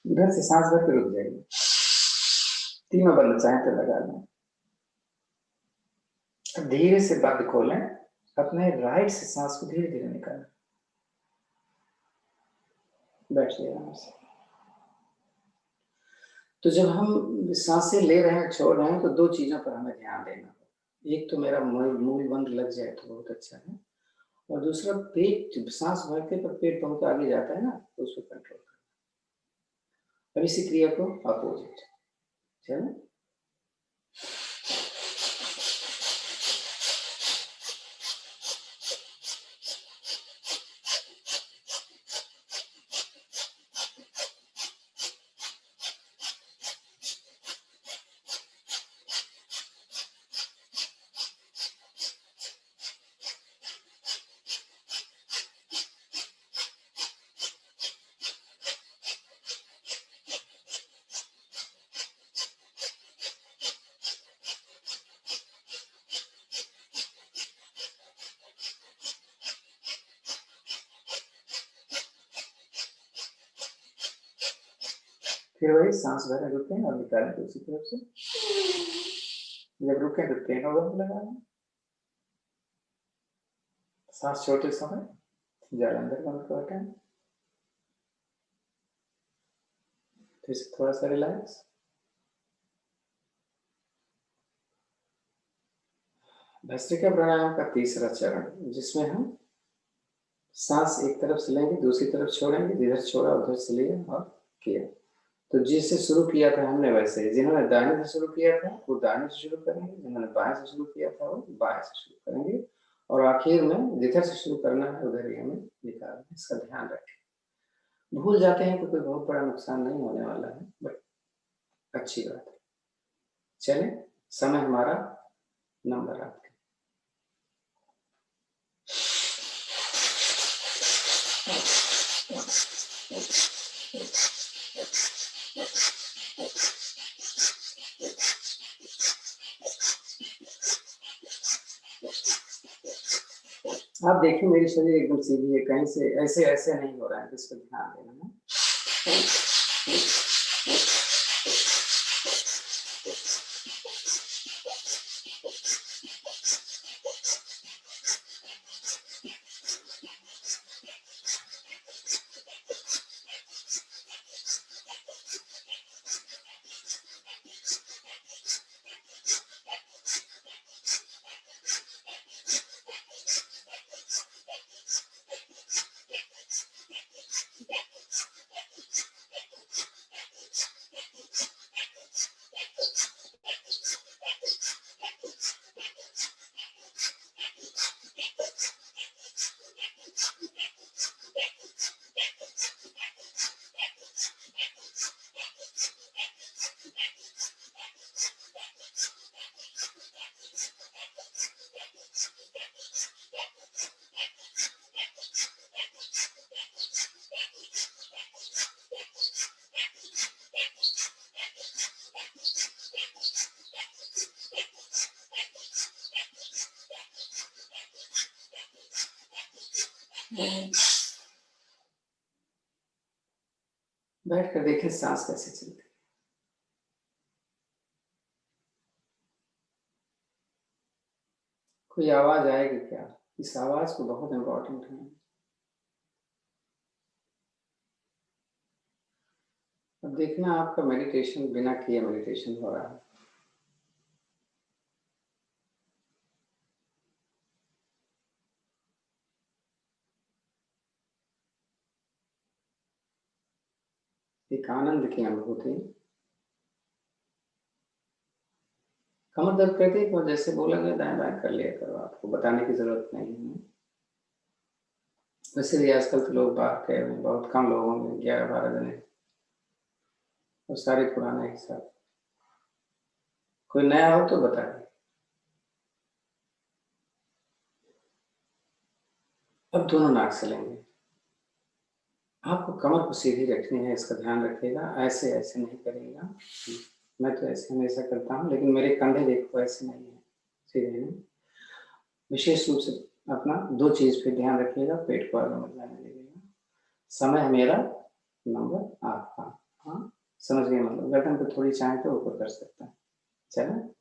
इधर से सांस भर के रुक जाइए, तीनों बंद चाहे तो लगा लें। धीरे से बंद खोलें, अपने राइट से सांस को धीरे धीरे निकालें। बैठिए आराम से। तो जब हम सांसें ले रहे हैं, छोड़ रहे हैं, तो दो चीजों पर हमें ध्यान देना। एक तो मेरा मूल बंद लग जाए तो बहुत अच्छा है, और दूसरा पेट, सांस भरते पर पेट बहुत आगे जाता है ना, तो उसको कंट्रोल करना। अब इसी क्रिया को अपोजिट। चलो। फिर वही सांस भरें, रुकें और निकालें दूसरी तरफ से। जब रुकें तो तीनों बंद लगाएं। सांस छोटे समय जल अंदर बंद कर हटाएं। फिर से थोड़ा सा रिलैक्स। भस्त्रिका प्राणायाम का तीसरा चरण, जिसमें हम सांस एक तरफ से लेंगे, दूसरी तरफ छोड़ेंगे, जिधर छोड़ा उधर से लिया और किया। तो जिससे शुरू किया था हमने वैसे ही, जिन्होंने दाहिने से शुरू किया था वो दाहिने से शुरू करेंगे, जिन्होंने बाएं से शुरू किया था वो बाएं से शुरू करेंगे, और आखिर में जिधर से शुरू करना है उधर ही हमें निकालना। इसका ध्यान रखें। भूल जाते हैं तो कोई बहुत बड़ा नुकसान नहीं होने वाला है, बट अच्छी बात है। चलें, समय हमारा, नंबर आपके। आप देखिए मेरी शरीर एकदम सीधी है, कहीं से ऐसे ऐसे नहीं हो रहा है, इस पर ध्यान देना है। बैठ कर देखें सांस कैसे चलती है। कोई आवाज आएगी क्या? इस आवाज को बहुत इंपॉर्टेंट है। अब देखना आपका मेडिटेशन बिना किए मेडिटेशन हो रहा है। आनंद की अनुभूति। कमर दर्द करती है तो जैसे बोला गया दाएं बाएं कर लिया करो, आपको बताने की जरूरत नहीं है। वैसे भी आजकल तो लोग बाहर गए हुए हैं, बहुत कम लोग होंगे, 11-12 जने, और सारे पुराने हिसाब। कोई नया हो तो बताइए। अब दोनों नाक से लेंगे। आपको कमर को सीधी रखनी है, इसका ध्यान रखिएगा। ऐसे ऐसे नहीं करिएगा। मैं तो ऐसे हमेशा करता हूँ, लेकिन मेरे कंधे देखो ऐसे नहीं है, सीधे नहीं। विशेष रूप से अपना 2 चीज पे ध्यान रखिएगा, पेट को आगे मत जाने दीजिएगा। समय मेरा, नंबर आपका। हाँ, समझ गए? मतलब गर्दन पे थोड़ी चाहे तो ऊपर कर सकता है। चलो,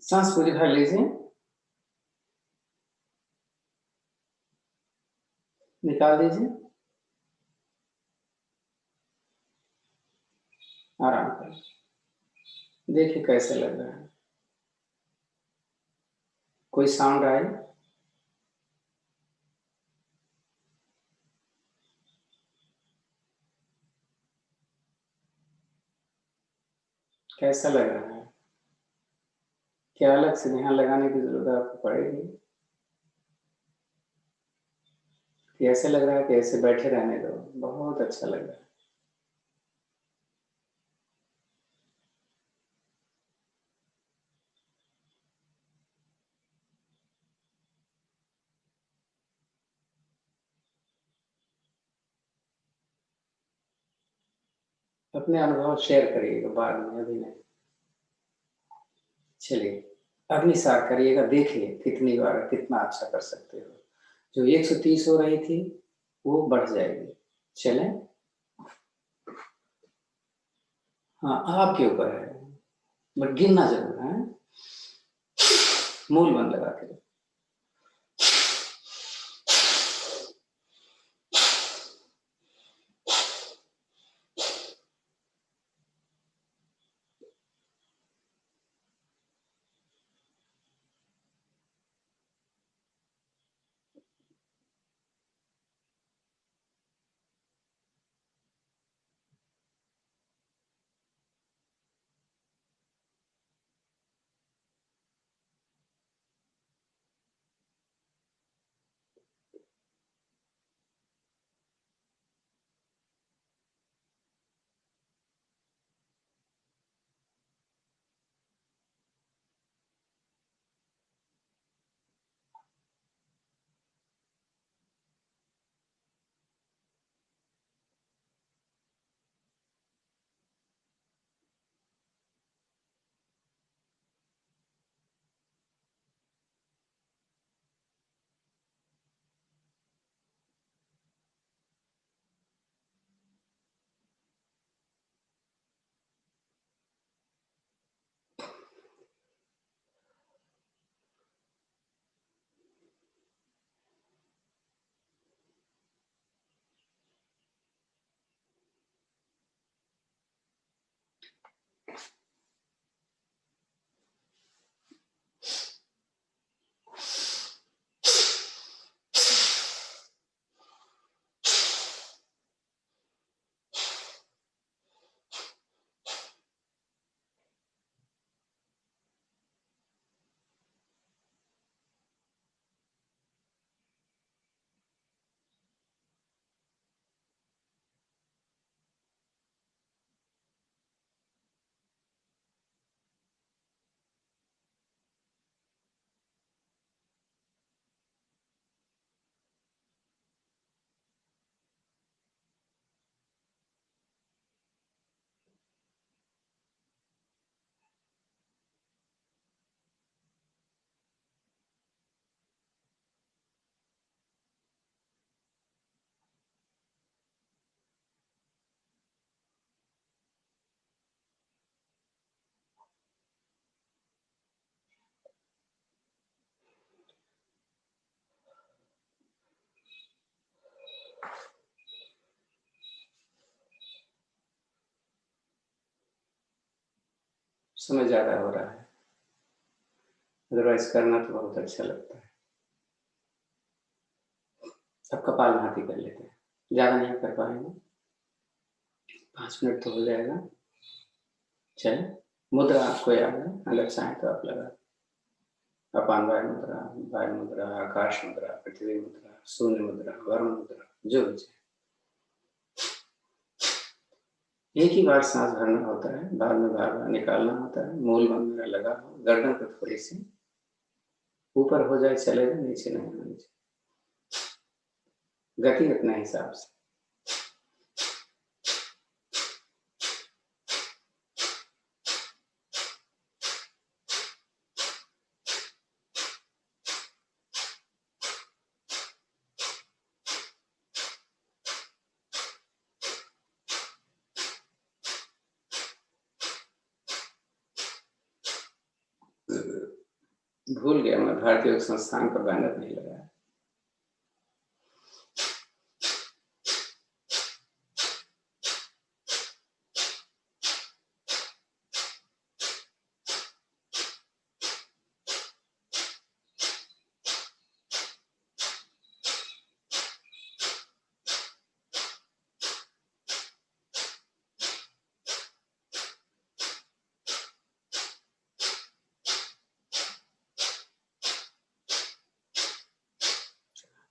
सांस पूरी भर लीजिए, निकाल दीजिए, आराम करें। देखिए कैसे लग रहा है। कोई साउंड आए? कैसा लग रहा है? क्या अलग से ध्यान लगाने की जरूरत आपको पड़ेगी कि ऐसे लग रहा है कि ऐसे बैठे रहने दो? बहुत अच्छा लग रहा है। अपने अनुभव शेयर करिएगा बाद में, अभी नहीं। चलिए, अगली सार करिएगा, देखिए कितनी बार कितना अच्छा कर सकते हो। जो 130 हो रही थी वो बढ़ जाएगी। चलें? हाँ, आपके ऊपर है, बट गिनना जरूर है। मूल बंद लगा के। समय ज्यादा हो रहा है, अदरवाइज करना तो बहुत अच्छा लगता है। अब कपालभाति कर लेते हैं, ज्यादा नहीं कर पाएंगे, 5 मिनट तो हो जाएगा। चले, मुद्रा आपको याद है, अगर चाहें तो आप लगा, अपान वायु मुद्रा, वायु मुद्रा, आकाश मुद्रा, पृथ्वी मुद्रा, शून्य मुद्रा, वरुण मुद्रा, जो भी चाहे। एक ही बार सांस भरना होता है, बाद में बार बार निकालना होता है। मूल में लगा हो, गर्दन पर थोड़ी सी ऊपर हो जाए चलेगा, नीचे नहीं होनी चाहिए, गति अपने हिसाब से। भूल गया मैं, भारतीय संस्थान का बैनर नहीं लगाया।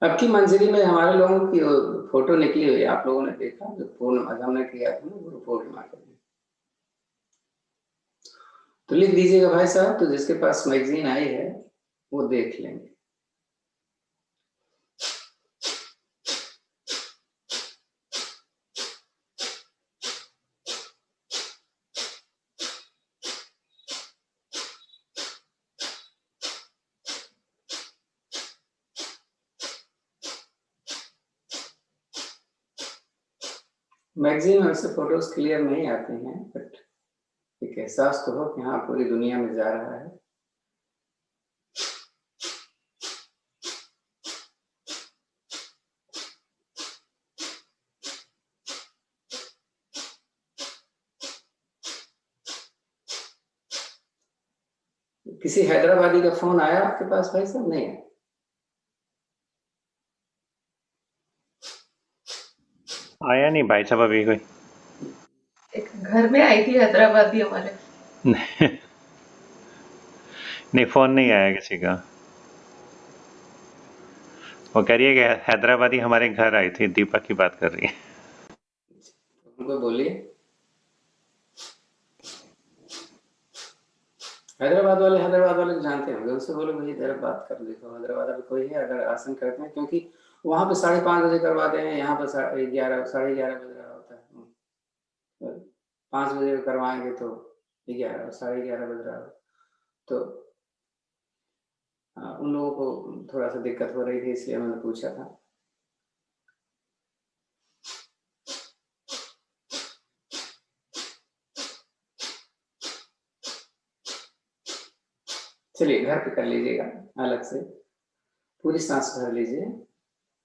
अब की मंजरी में हमारे लोगों की फोटो निकली हुई है, आप लोगों ने देखा, जो पूर्ण हमने किया था ना गुरु पूर्णिमा के दिन। तो लिख दीजिएगा भाई साहब, तो जिसके पास मैगजीन आई है वो देख लेंगे। मैगजीन में से फोटोज क्लियर नहीं आते हैं, बट एक एहसास तो हो कि हाँ पूरी दुनिया में जा रहा है। किसी हैदराबादी का फोन आया आपके पास भाई साहब? नहीं है।
आया नहीं भाई साहब अभी कोई।
एक घर में आई थी हैदराबादी हमारे।
नहीं, फोन नहीं आया किसी का। वो कह रही है कि हैदराबादी हमारे घर आई थी, दीपा की बात कर रही है।
उनको बोलिए, हैदराबाद वाले जानते होंगे, उनसे बोलो भाई जरा बात कर, देखो हैदराबाद में कोई है अगर आसन करते हैं, क्योंकि वहां पे 5:30 बजे करवाते हैं, यहाँ पर 11:30 साढ़े 11 बज रहा होता है। 5 बजे करवाएंगे तो 11 साढ़े 11 बज रहा हो, तो उन लोगों को थोड़ा सा दिक्कत हो रही थी, इसलिए मैंने पूछा था। चलिए घर पे कर लीजिएगा, अलग से पूरी सांस भर लीजिए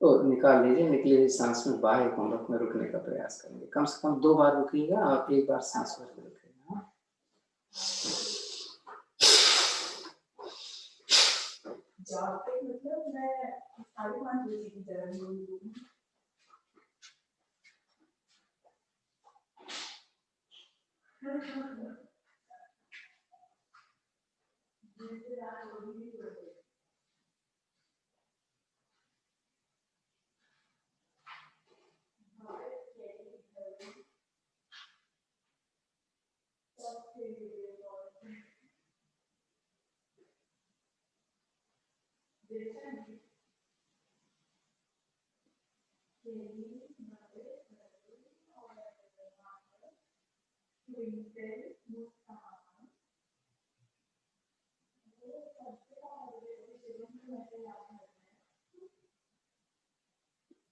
और निकाल लीजिए। निकली हुई सांस में बाह्य कुंभक में रुकने का प्रयास करेंगे। कम से कम 2 बार रुकिएगा और 1 बार सांस भर के रुकिएगा।
जॉब पे मतलब मैं 5:30 बजे की तरह हूँ।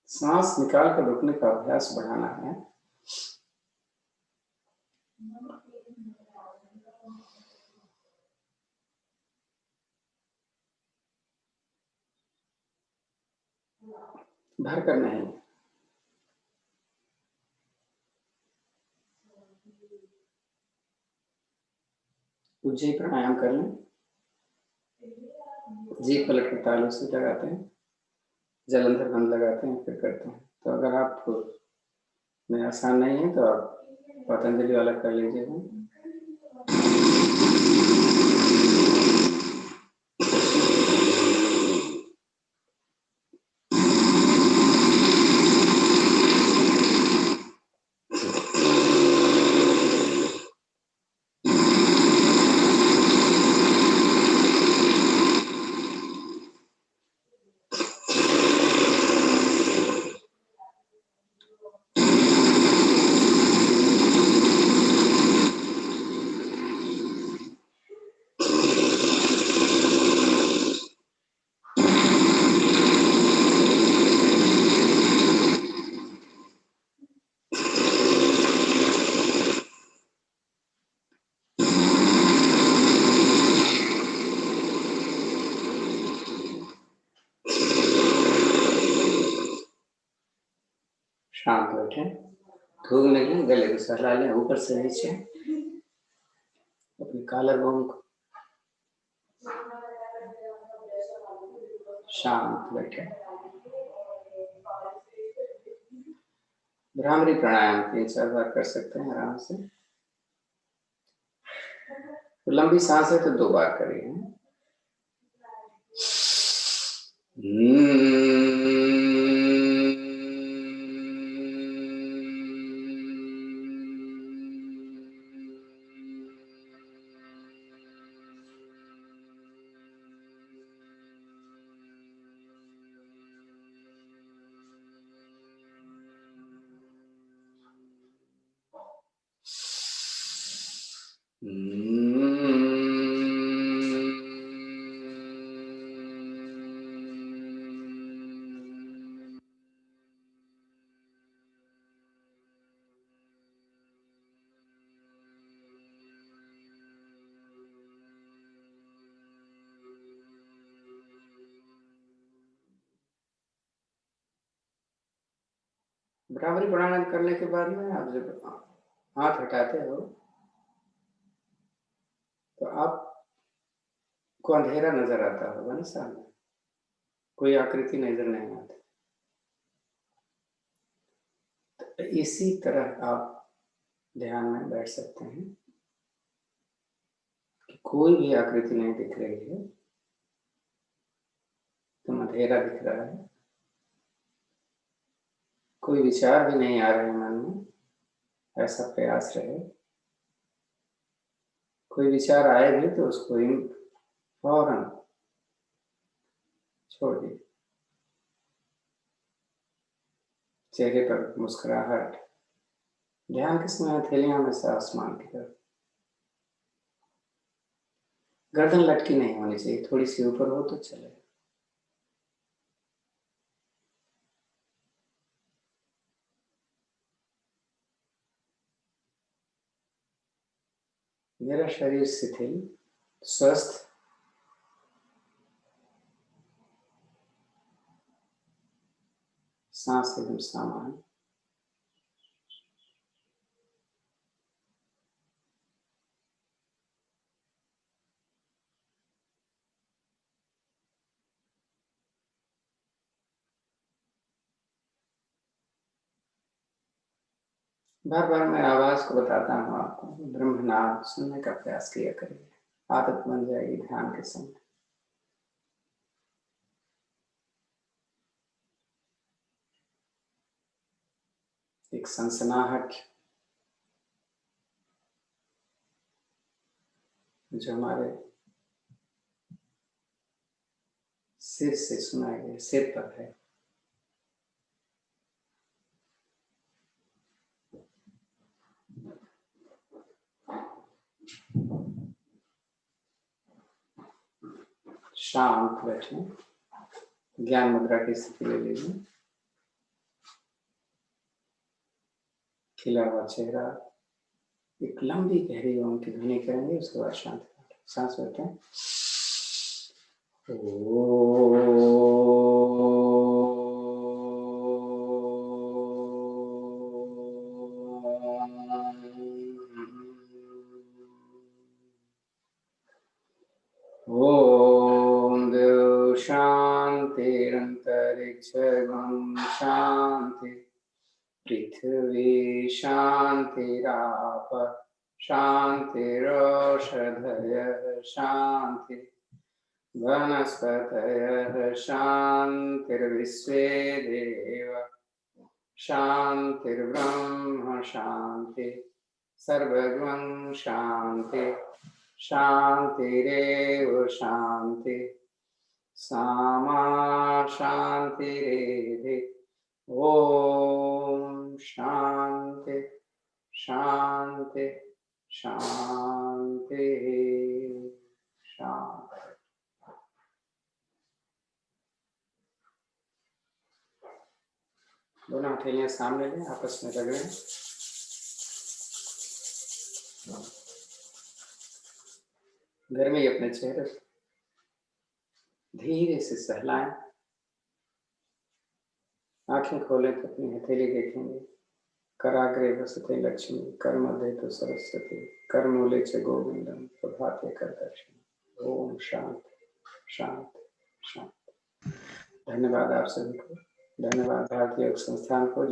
सांस निकाल कर रुकने का अभ्यास बढ़ाना है। भर कर नहीं। उज्जयी प्राणायाम कर लें। जीभ पलट के तालू से लगाते हैं, जलंधर बंद लगाते हैं, फिर करते हैं। तो अगर आपको में आसान नहीं है तो आप पतंजलि वाला कर लीजिएगा। शांत बैठे, धूप निकले, गले को सहला लें ऊपर से नीचे, अपनी कॉलर बोन को शांत बैठे। भ्रामरी प्राणायाम 3-4 बार कर सकते हैं आराम से। तो लंबी सांस है तो 2 बार करिए। भ्रामरी प्राणायाम करने के बाद में आप जब हाथ हटाते हो तो आपको अंधेरा नजर आता होगा ना, सामने कोई आकृति नजर नहीं आती। तो इसी तरह आप ध्यान में बैठ सकते हैं कि कोई भी आकृति नहीं दिख रही है, तो अंधेरा दिख रहा है, कोई विचार भी नहीं आ रहे मन में, ऐसा प्रयास रहे। कोई विचार आए भी तो उसको फौरन छोड़ दिए। चेहरे पर मुस्कुराहट, ध्यान के समय हथेलियां हमेशा आसमान की तरफ, गर्दन लटकी नहीं होनी चाहिए, थोड़ी सी ऊपर हो तो चले। मेरा शरीर शिथिल, स्वस्थ, सांस एकदम सामान्य। बार बार मैं आवाज को बताता हूँ आपको, ब्रह्मनाद सुनने का प्रयास किया करिए, आदत बन जाएगी ध्यान के समय। एक सनसनाहट जो हमारे सिर से सुनाई दे, सिर पर है। शांत बैठे, ज्ञान मुद्रा की स्थिति ले लीजिए, खिला हुआ चेहरा, एक लंबी गहरी ओम की ध्वनि करेंगे, उसके बाद शांत सांस लेते हैं। ओम देव शांतिरंतरिक्षं शांति, पृथ्वी शांतिराप शांतिरोषधयः शांति, वनस्पतयः शांतिर्विश्वे देव शांतिर्ब्रह्म शांति, सर्वगं शांति शांतिरेव शांति, सामा शांतिरेधि। ओम शांति शांति शांति शांति। दोनों हथेलियां सामने लें, आपस में रगड़ें। घर में ही अपने चेहरे धीरे से सहलाएं। आंखें खोलें तो अपनी हथेली देखेंगे। कराग्रे वसते लक्ष्मी, कर मध्य तो सरस्वती, कर मूले च गोविंदम, प्रभाते कर दर्शन। ओम शांति शांति शांति। धन्यवाद आप सभी को, धन्यवाद भारतीय योग संस्थान को।